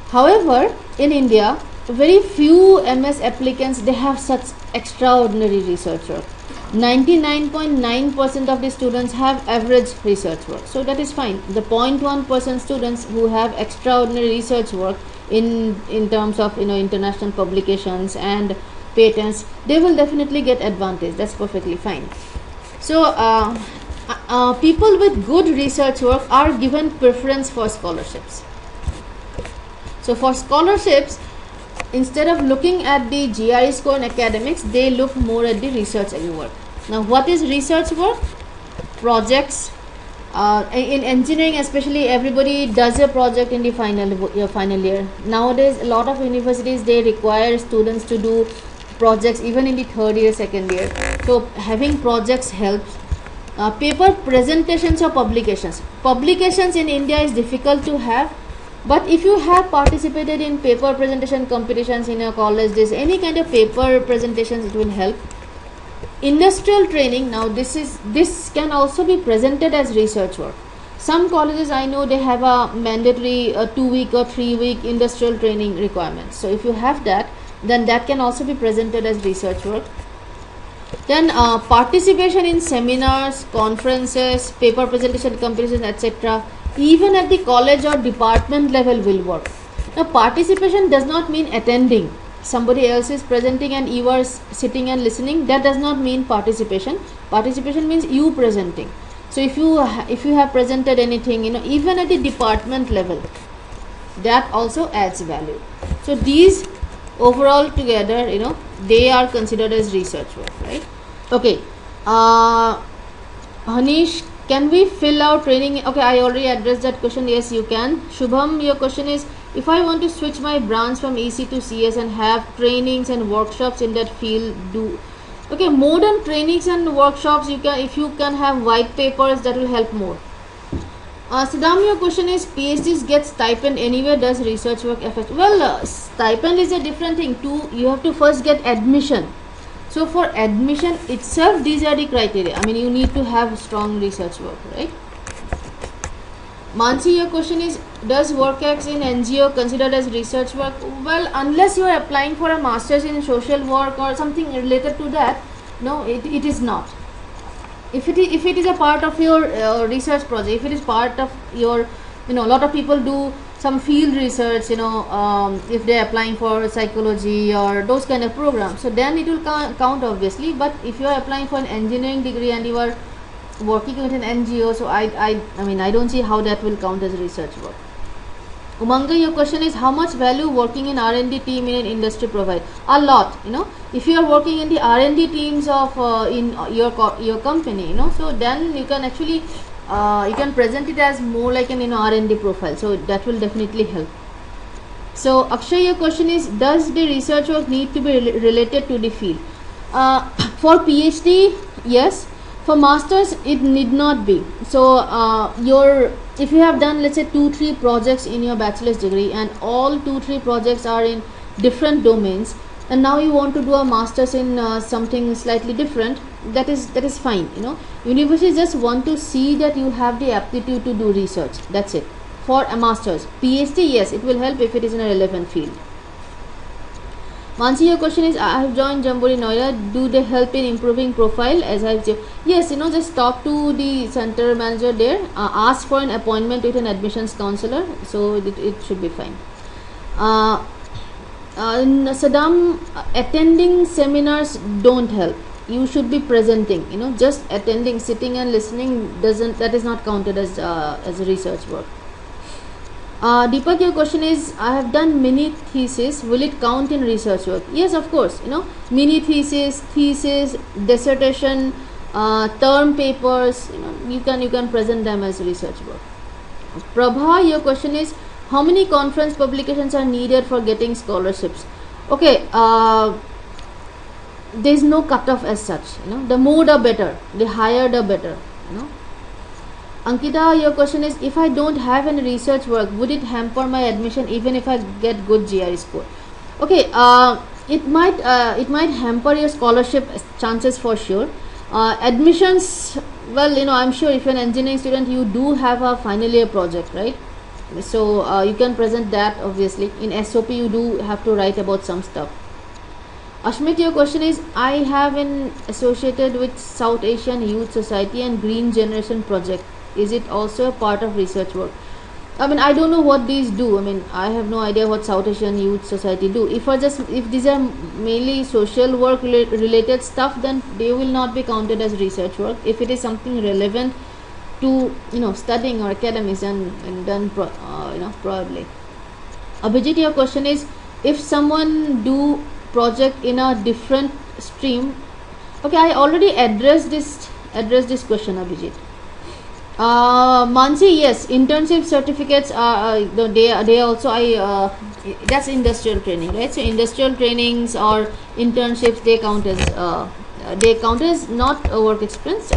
However, in India, very few MS applicants, they have such extraordinary research work. 99.9% of the students have average research work, so that is fine. The 0.1% students who have extraordinary research work in terms of international publications and patents, they will definitely get advantage. That's perfectly fine. So people with good research work are given preference for scholarships. So for scholarships, instead of looking at the GRE score in academics, they look more at the research work. Now, what is research work? Projects. In engineering especially, everybody does a project in the final year. Nowadays, a lot of universities, they require students to do projects even in the third year, second year. So having projects helps. Paper presentations or publications. Publications in India is difficult to have. But if you have participated in paper presentation competitions in your college, this any kind of paper presentations, it will help. Industrial training, now this can also be presented as research work. Some colleges I know, they have a mandatory 2-week or 3-week industrial training requirements. So if you have that, then that can also be presented as research work. Then participation in seminars, conferences, paper presentation competitions, etc. even at the college or department level will work. Now, participation does not mean attending. Somebody else is presenting and you are sitting and listening. That does not mean participation. Participation means you presenting. So if you have presented anything, even at the department level, that also adds value. So these overall together, they are considered as research work, right? Okay. Hanish, can we fill out training? Okay, I already addressed that question. Yes, you can. Shubham, your question is, if I want to switch my branch from EC to CS and have trainings and workshops in that field, okay, more than trainings and workshops, if you can have white papers, that will help more. Saddam, your question is, PhDs get stipend anywhere, does research work affect? Well, stipend is a different thing too. You have to first get admission. So for admission itself, these are the criteria. I mean, you need to have strong research work, right? Mansi, your question is, does WorkX in NGO considered as research work? Well, unless you are applying for a master's in social work or something related to that, no, it is not. If it is a part of your research project, if it is part of your, a lot of people do some field research, if they are applying for psychology or those kind of programs, so then it will count obviously. But if you are applying for an engineering degree and you are working with an NGO, so I mean, I don't see how that will count as research work. Umanga, your question is, how much value working in R&D team in an industry provide? A lot, if you are working in the R&D teams of in your company, so then you can actually you can present it as more like an R&D profile, so that will definitely help. So Akshay, your question is, does the research work need to be related to the field? For PhD, yes. For masters it need not be. So if you have done, let's say, 2-3 projects in your bachelor's degree, and all 2-3 projects are in different domains, and now you want to do a master's in something slightly different, that is fine. Universities just want to see that you have the aptitude to do research. That's it. For a master's. PhD, yes, it will help if it is in a relevant field. Mansi, your question is, I have joined Jamboree Noida. Do they help in improving profile? Yes, just talk to the center manager there. Ask for an appointment with an admissions counselor. So it should be fine. Saddam, attending seminars don't help. You should be presenting. Just attending, sitting and listening that is not counted as research work. Deepak, your question is, I have done mini thesis. Will it count in research work? Yes, of course. Mini thesis, dissertation, term papers. You can present them as research work. Prabha, your question is, how many conference publications are needed for getting scholarships? Okay, there is no cutoff as such. The more the better, the higher the better. Ankita, your question is, if I don't have any research work, would it hamper my admission even if I get good GRE score? Okay, it might hamper your scholarship chances for sure. Admissions, well, I'm sure if you're an engineering student, you do have a final year project, right? So you can present that. Obviously in SOP you do have to write about some stuff. Ashmit, your question is, I have been associated with South Asian Youth Society and Green Generation Project. Is it also a part of research work? I don't know what these do. I have no idea what South Asian Youth Society do. If these are mainly social work related stuff, then they will not be counted as research work. If it is something relevant to studying or academics, and then probably. Abhijit, your question is, if someone do project in a different stream. Okay, I already addressed this question, Abhijit. Mansi, yes, internship certificates are they also that's industrial training, right? So industrial trainings or internships, they count as not a work experience.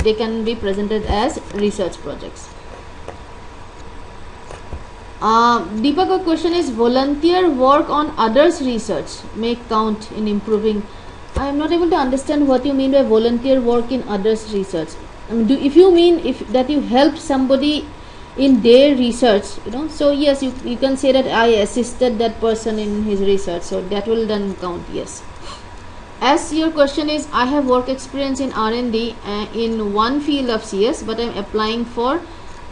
They can be presented as research projects. Deepak, question is, volunteer work on others' research may count in improving. I am not able to understand what you mean by volunteer work in others' research. If you mean that you help somebody in their research, so yes, you can say that I assisted that person in his research, so that will then count. Yes. As your question is, I have work experience in R&D in one field of CS, but I am applying for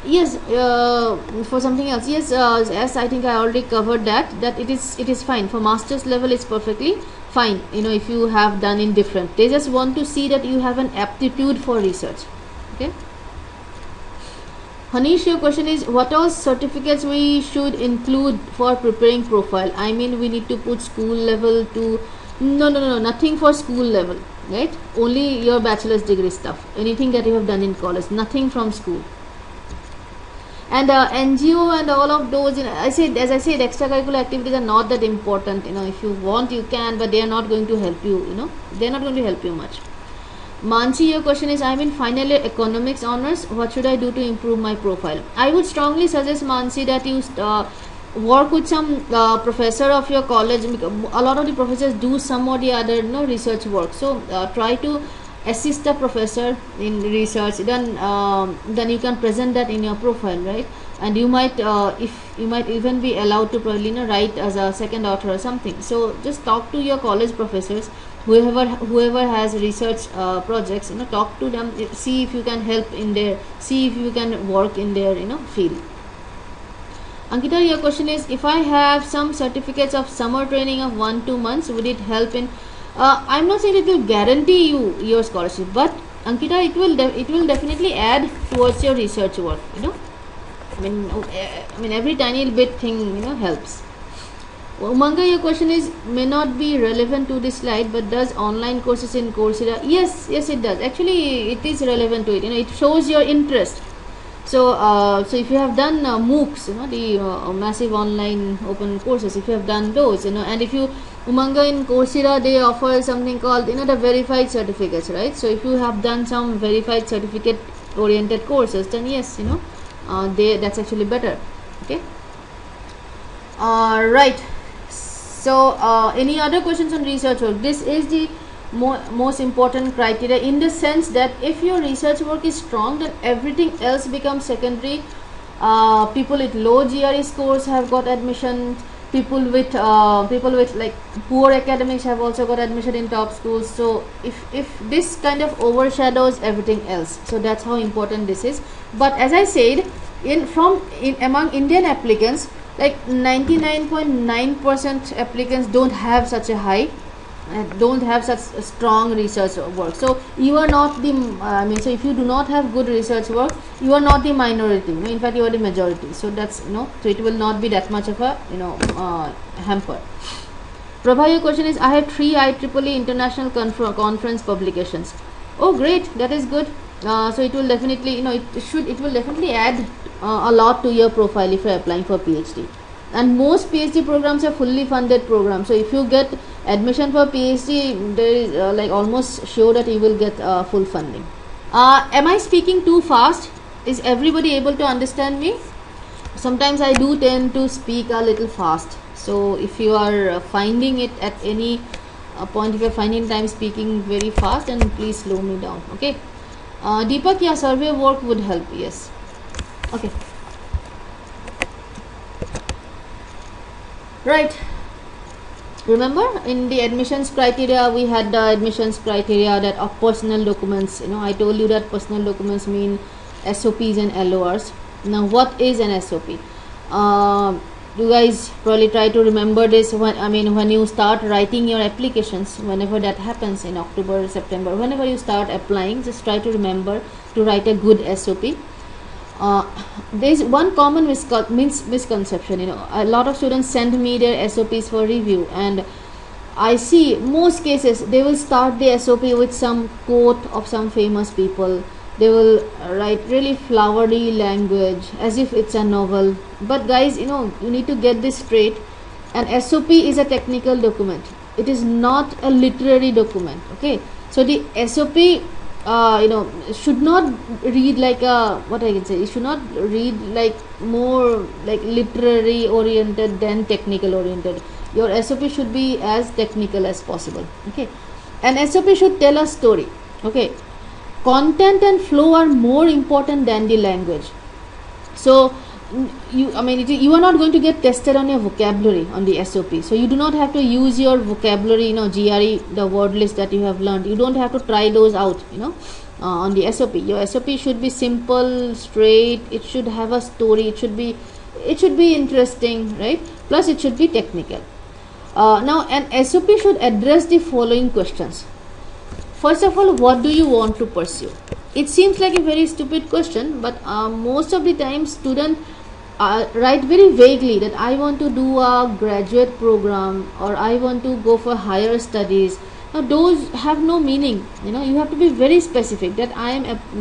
for something else. Yes, as I think I already covered that it is fine. For master's level it's perfectly fine, if you have done in different. They just want to see that you have an aptitude for research. Okay. Hanish, your question is, what all certificates we should include for preparing profile? We need to put school level to no, nothing for school level, right? Only your bachelor's degree stuff, anything that you have done in college, nothing from school. And NGO and all of those, as I said, extracurricular activities are not that important. If you want, you can, but they are not going to help you. They are not going to help you much. Mansi, your question is, I'm in final year economics honors. What should I do to improve my profile? I would strongly suggest, Mansi, that you work with some professor of your college. A lot of the professors do some or the other research work. So try to assist the professor in research. Then you can present that in your profile, right? And you might even be allowed to probably write as a second author or something. So just talk to your college professors, whoever has research projects, talk to them, see if you can help in there, see if you can work in their field. Ankita, your question is, if I have some certificates of summer training of 1-2 months, would it help in I'm not saying it will guarantee you your scholarship, but Ankita, it will definitely add towards your research work. Every tiny bit thing helps. Umanga, your question is, may not be relevant to this slide, but does online courses in Coursera? Yes, it does. Actually, it is relevant to it. It shows your interest. So so if you have done MOOCs, the massive online open courses, if you have done those, and if you Umanga in Coursera, they offer something called the verified certificates, right? So if you have done some verified certificate oriented courses, then yes, that's actually better. Okay. Right. So any other questions on research work? This is the most important criteria, in the sense that if your research work is strong, then everything else becomes secondary. People with low GRE scores have got admission. People with like poor academics have also got admission in top schools. So if this kind of overshadows everything else, so that's how important this is. But as I said, among Indian applicants, like 99.9% applicants don't have such a high, don't have such a strong research work. So you are not the so if you do not have good research work, you are not the minority, in fact you are the majority. So that's so it will not be that much of a hamper. Prabha, your question is, I have 3 IEEE international conference publications. Oh great, that is good. So it will definitely it will definitely add a lot to your profile if you are applying for PhD. And most PhD programs are fully funded programs. So if you get admission for PhD, there is like almost sure that you will get full funding. Am I speaking too fast? Is everybody able to understand me? Sometimes I do tend to speak a little fast. So if you are finding it at any point, if you are finding time speaking very fast, then please slow me down. Okay. Deepak, yeah, survey work would help. Yes. Okay. Right. Remember in the admissions criteria, we had the admissions criteria that of personal documents. I told you that personal documents mean SOPs and LORs. Now what is an SOP? You guys probably try to remember this when you start writing your applications, whenever that happens in October, September, whenever you start applying, just try to remember to write a good SOP. There is one common misconception. A lot of students send me their SOPs for review, and I see most cases they will start the SOP with some quote of some famous people. They will write really flowery language as if it's a novel. But guys, you need to get this straight. An SOP is a technical document. It is not a literary document. Okay, so the SOP should not read like what I can say, it should not read like more like literary oriented than technical oriented. Your SOP should be as technical as possible. Okay, an SOP should tell a story. Okay, content and flow are more important than the language. So you are not going to get tested on your vocabulary on the SOP. So you do not have to use your vocabulary, GRE, the word list that you have learned. You don't have to try those out, on the SOP. Your SOP should be simple, straight. It should have a story. It should be interesting, right? Plus it should be technical. Now an SOP should address the following questions. First of all, what do you want to pursue? It seems like a very stupid question, but most of the time students write very vaguely that I want to do a graduate program, or I want to go for higher studies. Now those have no meaning. You have to be very specific that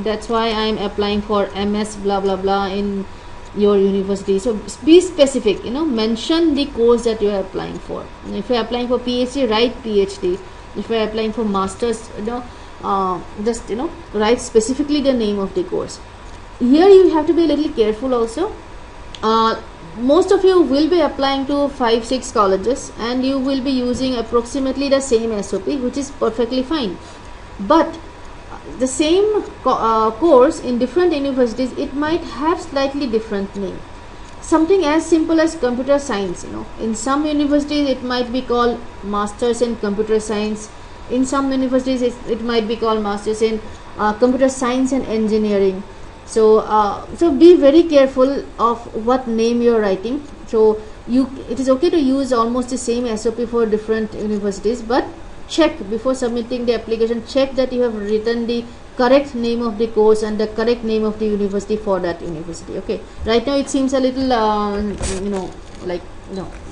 that's why I am applying for MS blah blah blah in your university. So be specific. Mention the course that you are applying for. If you are applying for PhD, write PhD. If you are applying for masters, just write specifically the name of the course. Here you have to be a little careful also. Most of you will be applying to 5-6 colleges, and you will be using approximately the same SOP, which is perfectly fine. But the same course in different universities, it might have slightly different name. Something as simple as computer science, in some universities it might be called masters in computer science. In some universities it might be called masters in computer science and engineering. So be very careful of what name you are writing. So it is okay to use almost the same SOP for different universities, but check before submitting the application. Check that you have written the correct name of the course and the correct name of the university for that university. Okay, right now it seems a little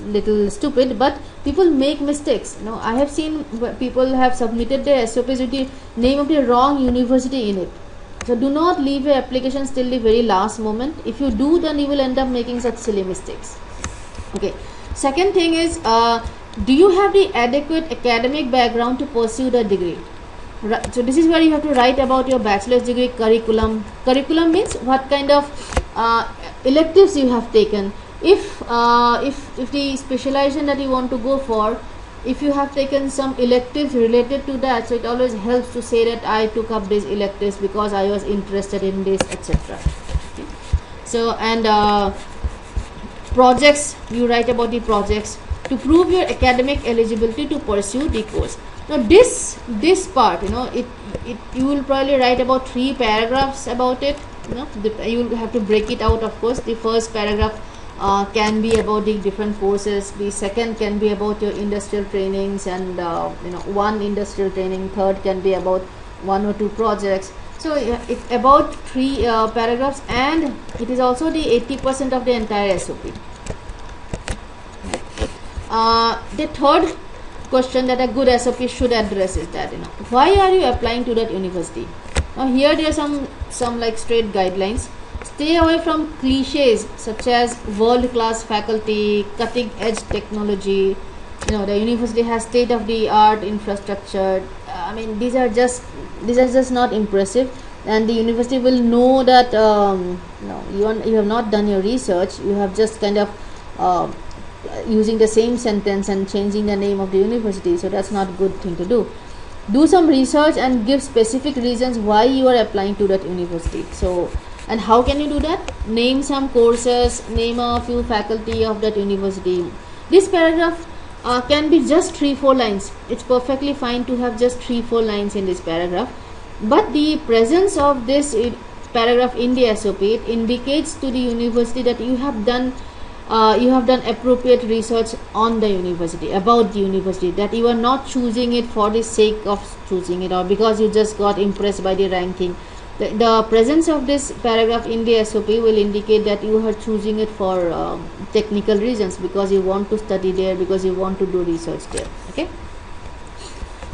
little stupid, but people make mistakes. I have seen people have submitted their SOPs with the name of the wrong university in it. So do not leave your applications till the very last moment. If you do, then you will end up making such silly mistakes. Okay. Second thing is, do you have the adequate academic background to pursue the degree? So this is where you have to write about your bachelor's degree curriculum. Curriculum means what kind of electives you have taken. If the specialization that you want to go for, if you have taken some electives related to that, so it always helps to say that I took up these electives because I was interested in this, etc. Okay. So, and projects, you write about the projects to prove your academic eligibility to pursue the course. Now this part, you will probably write about 3 paragraphs about it. You will have to break it out. Of course, the first paragraph can be about the different courses. The second can be about your industrial trainings and one industrial training. Third can be about 1 or 2 projects. So it's about 3 paragraphs, and it is also the 80% of the entire SOP. The third question that a good SOP should address is that, why are you applying to that university? Now here there are some like straight guidelines. Stay away from cliches such as world-class faculty, cutting-edge technology. The university has state-of-the-art infrastructure. I mean, these are just not impressive, and the university will know that you have not done your research. You have just kind of using the same sentence and changing the name of the university. So that's not a good thing to do. Do some research and give specific reasons why you are applying to that university. So, and how can you do that? Name some courses, name a few faculty of that university. This paragraph can be just 3-4 lines. It's perfectly fine to have just 3-4 lines in this paragraph, but the presence of this paragraph in the SOP, it indicates to the university that you have done appropriate research on the university, about the university, that you are not choosing it for the sake of choosing it or because you just got impressed by the ranking. The presence of this paragraph in the SOP will indicate that you are choosing it for technical reasons, because you want to study there, because you want to do research there. Okay.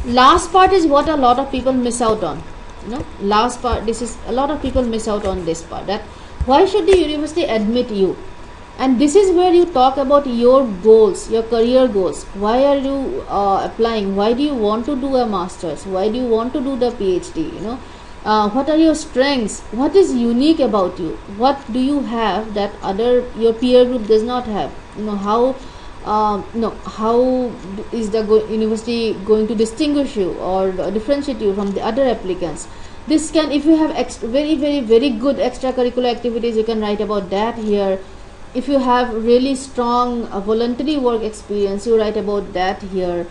Last part is what a lot of people miss out on. Last part, a lot of people miss out on this part, that why should the university admit you? And this is where you talk about your goals, your career goals. Why are you applying? Why do you want to do a master's? Why do you want to do the PhD? What are your strengths? What is unique about you? What do you have that your peer group does not have? How is the university going to distinguish you or differentiate you from the other applicants? This can, if you have very, very, very good extracurricular activities, you can write about that here. If you have really strong voluntary work experience, you write about that here.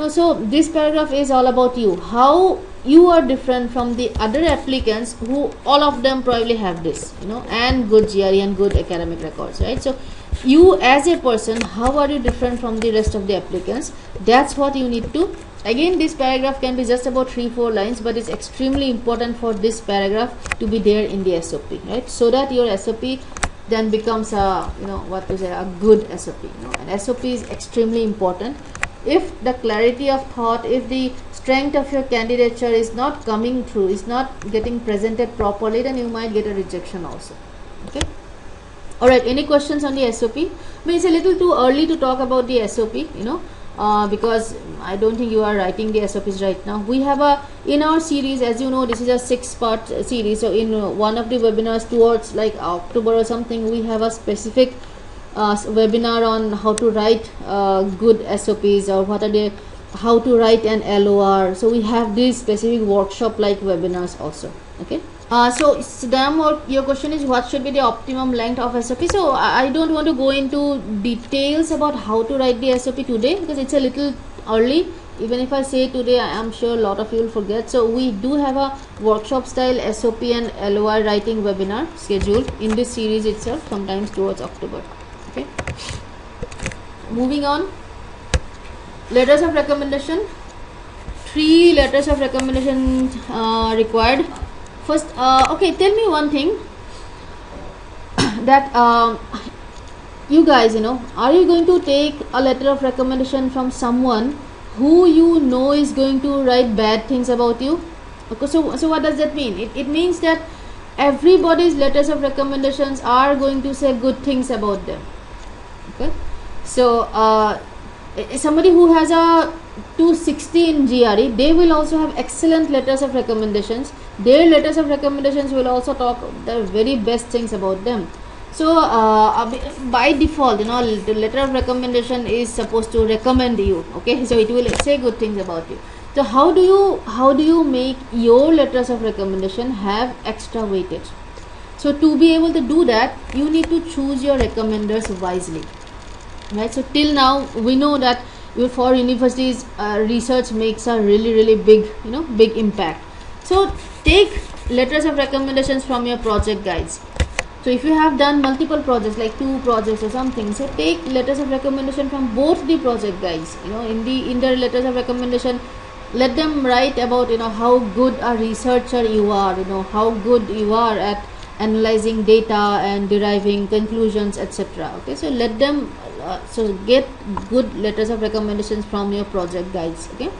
So this paragraph is all about you, how you are different from the other applicants who all of them probably have this, and good GRE and good academic records, right? So you as a person, how are you different from the rest of the applicants? That's what you need to. Again, this paragraph can be just about 3-4 lines, but it's extremely important for this paragraph to be there in the SOP, right? So that your SOP then becomes a a good SOP. An SOP is extremely important. If the clarity of thought, if the strength of your candidature is not coming through, is not getting presented properly, then you might get a rejection also. Okay. All right. Any questions on the SOP? I mean, it's a little too early to talk about the SOP, because I don't think you are writing the SOPs right now. We have in our series, as you know, this is a 6-part series. So in one of the webinars towards like October or something, we have a specific webinar on how to write good SOPs, or how to write an LOR. So we have these specific workshop like webinars also. Okay. So Sudham, your question is what should be the optimum length of SOP? So I don't want to go into details about how to write the SOP today, because it's a little early. Even if I say today, I am sure a lot of you will forget. So we do have a workshop style SOP and LOR writing webinar scheduled in this series itself, sometimes towards October. Okay. Moving on. Letters of recommendation. 3 letters of recommendation required. First, okay, tell me one thing, that you guys, are you going to take a letter of recommendation from someone who is going to write bad things about you? Okay, so what does that mean? It means that everybody's letters of recommendations are going to say good things about them. Okay, so somebody who has a 260 in GRE, they will also have excellent letters of recommendations. Their letters of recommendations will also talk the very best things about them. So by default, the letter of recommendation is supposed to recommend you. Okay, so it will say good things about you. So how do you make your letters of recommendation have extra weightage? So to be able to do that, you need to choose your recommenders wisely, right? So till now we know that for universities, research makes a really big big impact. So take letters of recommendations from your project guides. So if you have done multiple projects, like 2 projects or something, so take letters of recommendation from both the project guides. In the letters of recommendation, let them write about how good a researcher you are, how good you are at analyzing data and deriving conclusions, etc. Okay, so let them so get good letters of recommendations from your project guides. Okay,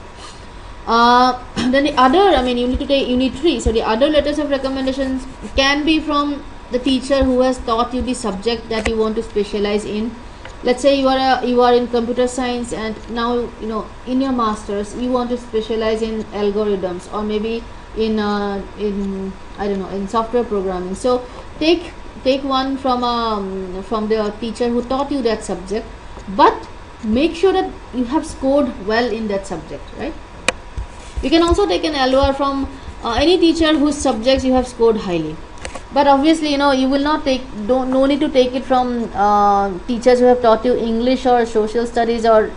then the other, you need to take unit 3. So the other letters of recommendations can be from the teacher who has taught you the subject that you want to specialize in. Let's say you are in computer science, and now in your masters you want to specialize in algorithms, or maybe in I don't know, in software programming. So take one from the teacher who taught you that subject, but make sure that you have scored well in that subject, right? You can also take an LOR from any teacher whose subjects you have scored highly. But obviously, you will not no need to take it from teachers who have taught you English or social studies or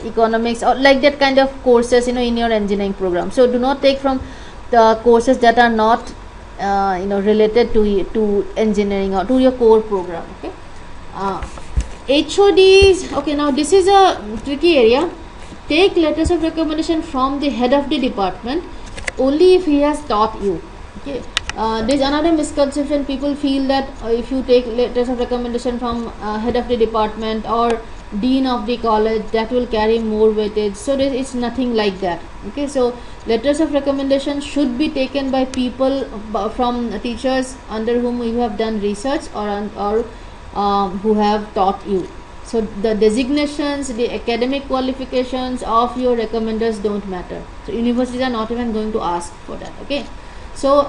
economics, or like that kind of courses, in your engineering program. So do not take from the courses that are not related to engineering or to your core program. Okay, HODs. Okay, now this is a tricky area. Take letters of recommendation from the head of the department only if he has taught you. Okay. There's another misconception. People feel that if you take letters of recommendation from head of the department or dean of the college, that will carry more weightage. So it's nothing like that. Okay, so letters of recommendation should be taken by people from teachers under whom you have done research, or who have taught you. So the designations, the academic qualifications of your recommenders don't matter. So universities are not even going to ask for that. Okay. So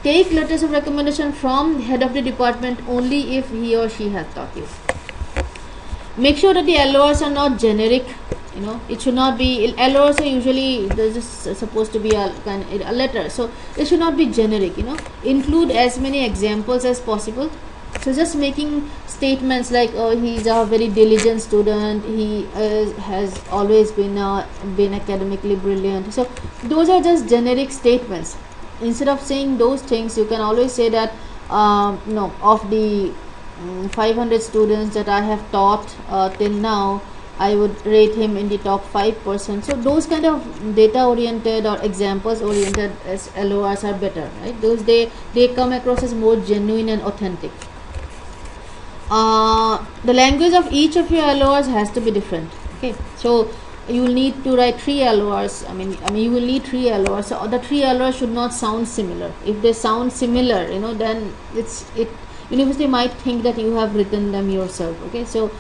take letters of recommendation from head of the department only if he or she has taught you. Make sure that the LORs are not generic. It should not be, LORs are usually just supposed to be a letter, so it should not be generic. Include as many examples as possible. So just making statements like, oh, he's a very diligent student, he has always been academically brilliant. So those are just generic statements. Instead of saying those things, you can always say that of the 500 students that I have taught till now, I would rate him in the top 5%. So those kind of data oriented or examples oriented as LORs are better, right? Those they come across as more genuine and authentic. The language of each of your LORs has to be different. Okay, so you will need to write 3 LORs. You will need 3 LORs. So the 3 LORs should not sound similar. If they sound similar, then university might think that you have written them yourself. Okay, so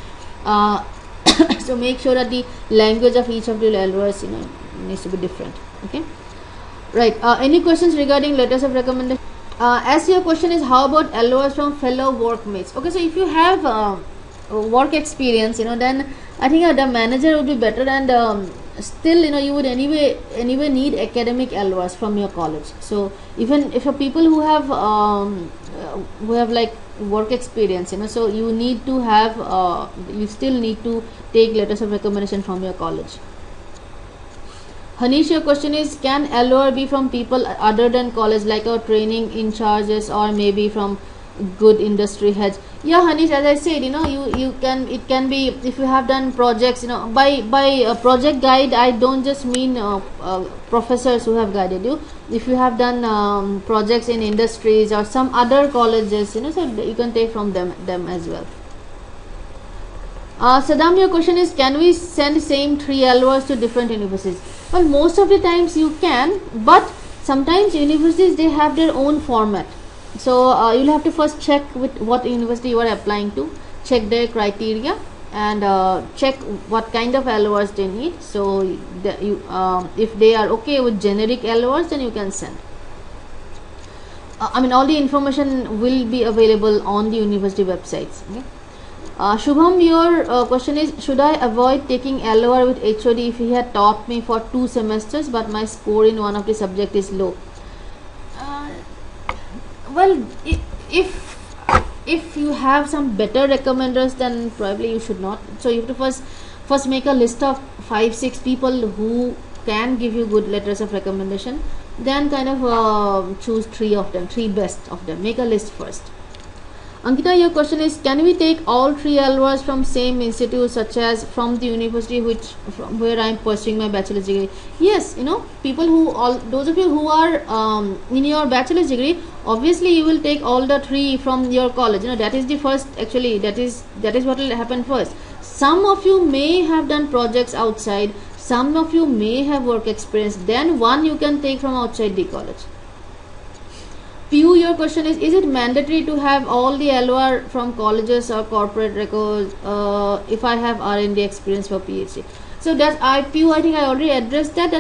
so make sure that the language of each of the LORs needs to be different. Okay, right. Any questions regarding letters of recommendation? As your question is, how about LORs from fellow workmates? Okay, so if you have work experience, then I think the manager would be better, and still you would anyway need academic LORs from your college. So even if people who have like work experience, so you need to have you still need to take letters of recommendation from your college. Hanish, your question is, can LOR be from people other than college, like our training in charges, or maybe from good industry heads? Yeah, Hanish, as I said, it can be if you have done projects. By a project guide, I don't just mean professors who have guided you. If you have done projects in industries or some other colleges, so you can take from them as well. Saddam, your question is, can we send same 3 LORs to different universities? Well, most of the times you can, but sometimes universities, they have their own format. So you'll have to first check with what university you are applying to, check their criteria, and check what kind of LORs they need. So if they are okay with generic LORs, then you can send. I mean, all the information will be available on the university websites. Okay? Shubham, your question is, should I avoid taking LOR with HOD if he had taught me for 2 semesters but my score in one of the subject is low? Well, if you have some better recommenders, then probably you should not. So you have to first make a list of 5-6 people who can give you good letters of recommendation, then kind of choose 3 of them, 3 best of them. Make a list first. Ankita, your question is, can we take all 3 LORs from same institute, such as from the university from where I am pursuing my bachelor's degree? Yes, people those of you who are in your bachelor's degree, obviously you will take all the 3 from your college. That is the first, actually, that is what will happen first. Some of you may have done projects outside, some of you may have work experience, then one you can take from outside the college. Piyu, your question is it mandatory to have all the LOR from colleges or corporate records if I have R&D experience for PhD? So that Piyu, I think I already addressed that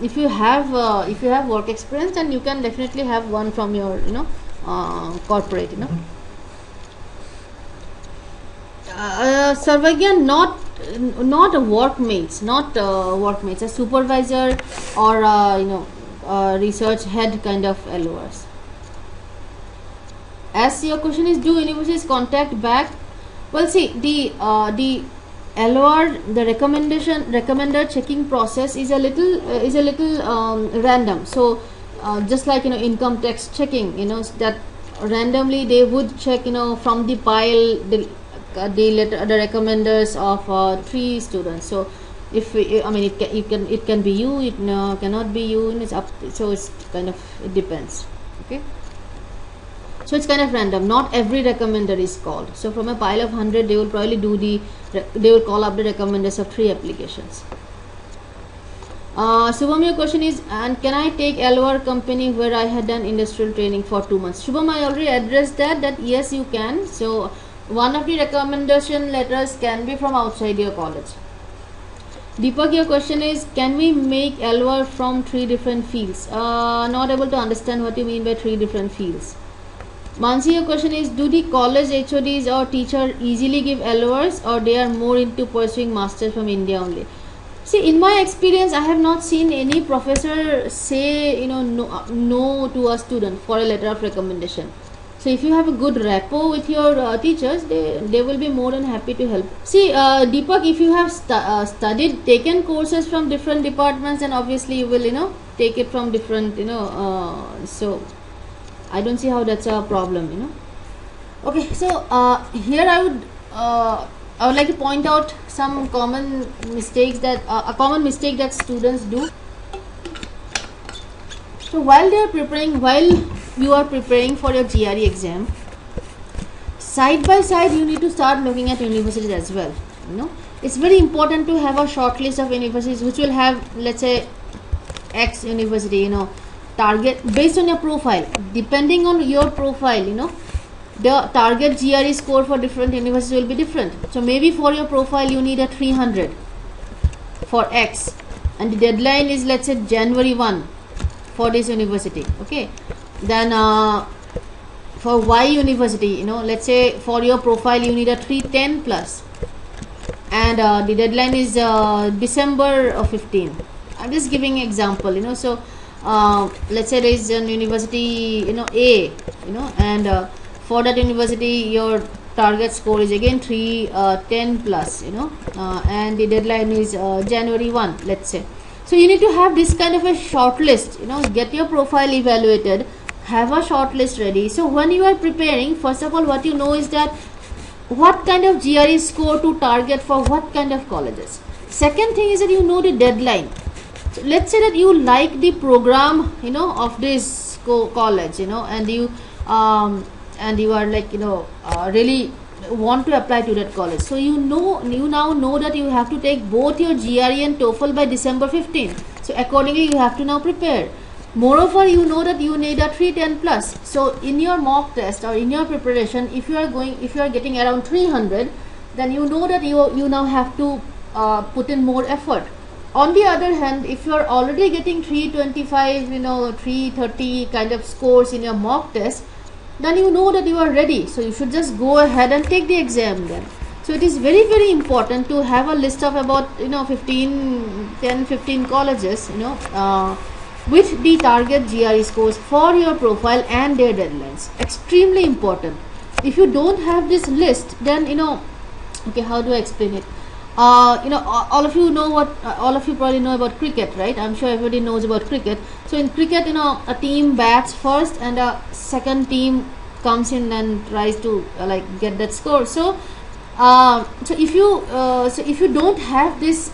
if you have work experience, then you can definitely have one from your corporate. Sarvagyan, not workmates, a supervisor or research head kind of LORs. As your question is, do universities contact back? Well, see, the LOR, the recommender checking process is a little random. So just like income tax checking, that randomly they would check from the pile the recommenders of 3 students. So if it can be you, it cannot be you, and it's up. So it's kind of, it depends. Okay. So it's kind of random. Not every recommender is called. So from a pile of 100, they will probably they will call up the recommenders of 3 applications. Shubham, your question is, and can I take LOR company where I had done industrial training for 2 months? Shubham, I already addressed that yes, you can. So one of the recommendation letters can be from outside your college. Deepak, your question is, can we make LOR from 3 different fields? Not able to understand what you mean by 3 different fields. Mansi, your question is, do the college HODs or teacher easily give LORs, or they are more into pursuing masters from India only? See, in my experience, I have not seen any professor say no to a student for a letter of recommendation. So if you have a good rapport with your teachers, they will be more than happy to help. See, Deepak, if you have taken courses from different departments, then obviously you will take it from different so I don't see how that's a problem. Okay, so here I would like to point out some common mistakes that a common mistake that students do. So while you are preparing for your GRE exam, side by side you need to start looking at universities as well. It's very important to have a short list of universities which will have, let's say, X university, target based on your profile. Depending on your profile, the target GRE score for different universities will be different. So maybe for your profile you need a 300 for X, and the deadline is, let's say, January 1 for this university. Okay, then for Y university, let's say for your profile you need a 310 plus, and the deadline is December 15. I'm just giving an example. So let's say there is an university A, and for that university your target score is again 310 plus, and the deadline is January 1, let's say. So you need to have this kind of a short list, get your profile evaluated, have a short list ready. So when you are preparing, first of all, what you know is that what kind of GRE score to target for what kind of colleges. Second thing is that you know the deadline. So let's say that you like the program of this college, and you are like really want to apply to that college. So you now know that you have to take both your GRE and TOEFL by December 15. So accordingly you have to now prepare. Moreover, you know that you need a 310 plus. So in your mock test or in your preparation, if you are getting around 300, then you know that you now have to put in more effort. On the other hand, if you are already getting 325, 330 kind of scores in your mock test, then you know that you are ready. So you should just go ahead and take the exam then. So it is very, very important to have a list of about 10-15 colleges with the target GRE scores for your profile and their deadlines. Extremely important. If you don't have this list, then okay, how do I explain it? All of you know all of you probably know about cricket, right? I'm sure everybody knows about cricket. So in cricket, a team bats first and a second team comes in and tries to get that score. So if you don't have this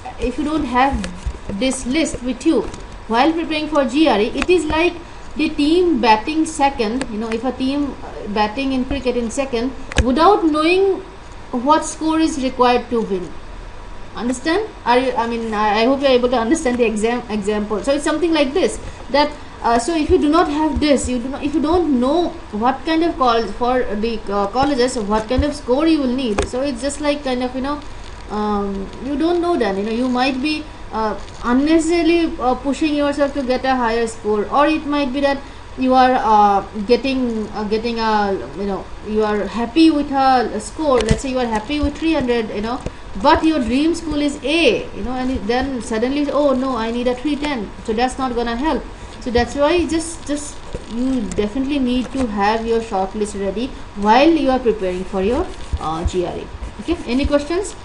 list with you while preparing for GRE, it is like the team batting second. If a team batting in cricket in second without knowing what score is required to win. Understand? I hope you are able to understand the example. So it's something like this, that so if you do not have this, if you don't know what kind of colleges, what kind of score you will need, so it's just like kind of you don't know, then you might be unnecessarily pushing yourself to get a higher score, or it might be that you are getting you are happy with a score. Let's say you are happy with 300, but your dream school is A, and then suddenly, oh no, I need a 310. So that's not gonna help. So that's why just you definitely need to have your shortlist ready while you are preparing for your GRE. Okay, any questions?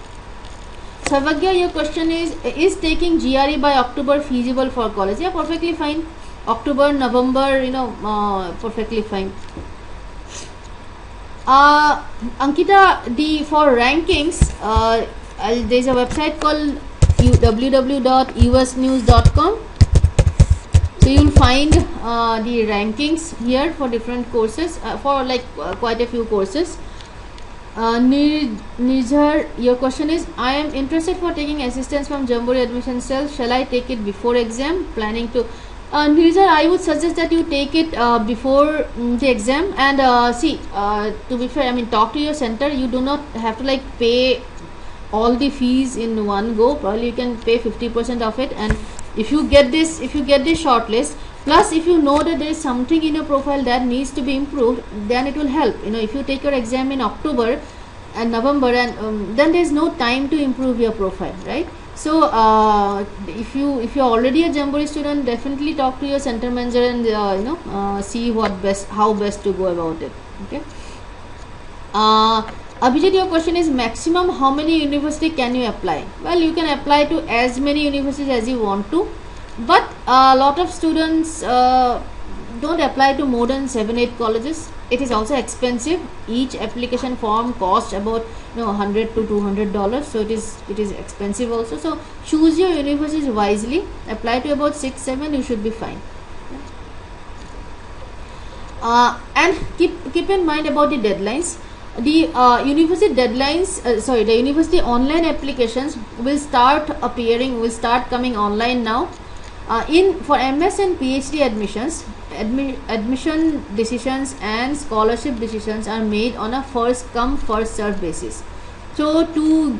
Savagya, your question is taking GRE by October feasible for college? Yeah, perfectly fine. October, November, perfectly fine. Ankita, for rankings, there's a website called www.usnews.com. So you'll find the rankings here for different courses, for quite a few courses. Nizar, your question is, I am interested for taking assistance from Jamboree admission cell. Shall I take it before exam? Planning to. Nizar, I would suggest that you take it before the exam, and to be fair, talk to your center. You do not have to pay all the fees in one go. Probably you can pay 50% of it, and if you get this short list, plus if you know that there is something in your profile that needs to be improved, then it will help. If you take your exam in October and November, and then there is no time to improve your profile, right? So if you're already a Jamboree student, definitely talk to your center manager and see how best to go about it. Okay. Abhijit, your question is, maximum how many university can you apply? Well, you can apply to as many universities as you want to, but a lot of students don't apply to more than 7-8 colleges. It is also expensive. Each application form costs about $100 to $200, so it is expensive also. So choose your universities wisely. Apply to about 6-7. You should be fine. And keep in mind about the deadlines. The university deadlines, the university online applications will start coming online now. For MS and PhD admissions, admission decisions and scholarship decisions are made on a first come first served basis. So to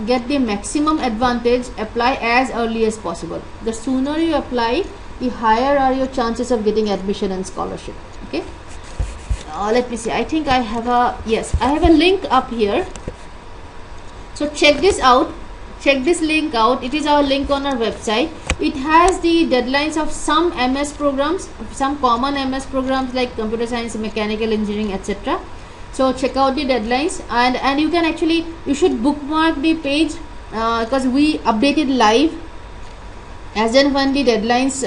get the maximum advantage, apply as early as possible. The sooner you apply, the higher are your chances of getting admission and scholarship. Okay. Let me see. I think I have a link up here. So check this out. Check this link out. It is our link on our website. It has the deadlines of some MS programs, some common MS programs like computer science, mechanical engineering, etc. So check out the deadlines, and you can you should bookmark the page because we update it live as and when the deadlines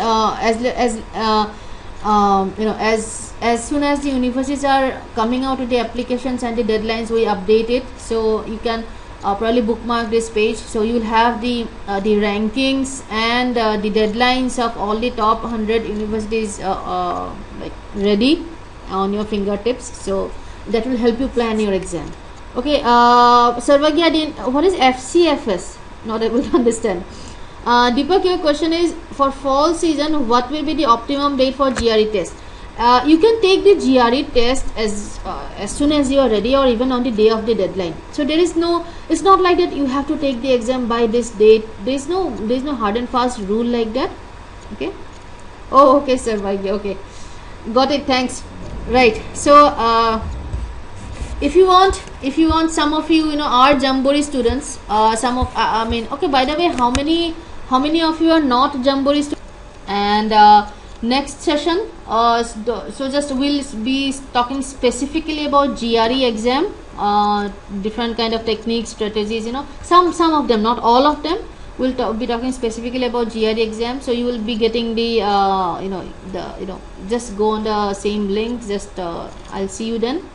as soon as the universities are coming out with the applications and the deadlines, we update it. So you can probably bookmark this page, so you will have the rankings and the deadlines of all the top 100 universities ready on your fingertips. So that will help you plan your exam. Okay, Sarvagya, what is FCFS? Not able to understand. Deepak, your question is for fall season, what will be the optimum date for GRE test? You can take the GRE test as soon as you are ready, or even on the day of the deadline. So there is no, it's not like that you have to take the exam by this date. There is no hard and fast rule like that. Okay. Oh, okay, sir. Okay, got it. Thanks. Right. So if you want, some of you, are Jamboree students. Some of I mean, okay. By the way, how many of you are not Jamboree students? And next session, so just we'll be talking specifically about GRE exam, different kind of techniques, strategies. Some of them, not all of them. We'll be talking specifically about GRE exam. So you will be getting the just go on the same link. Just I'll see you then.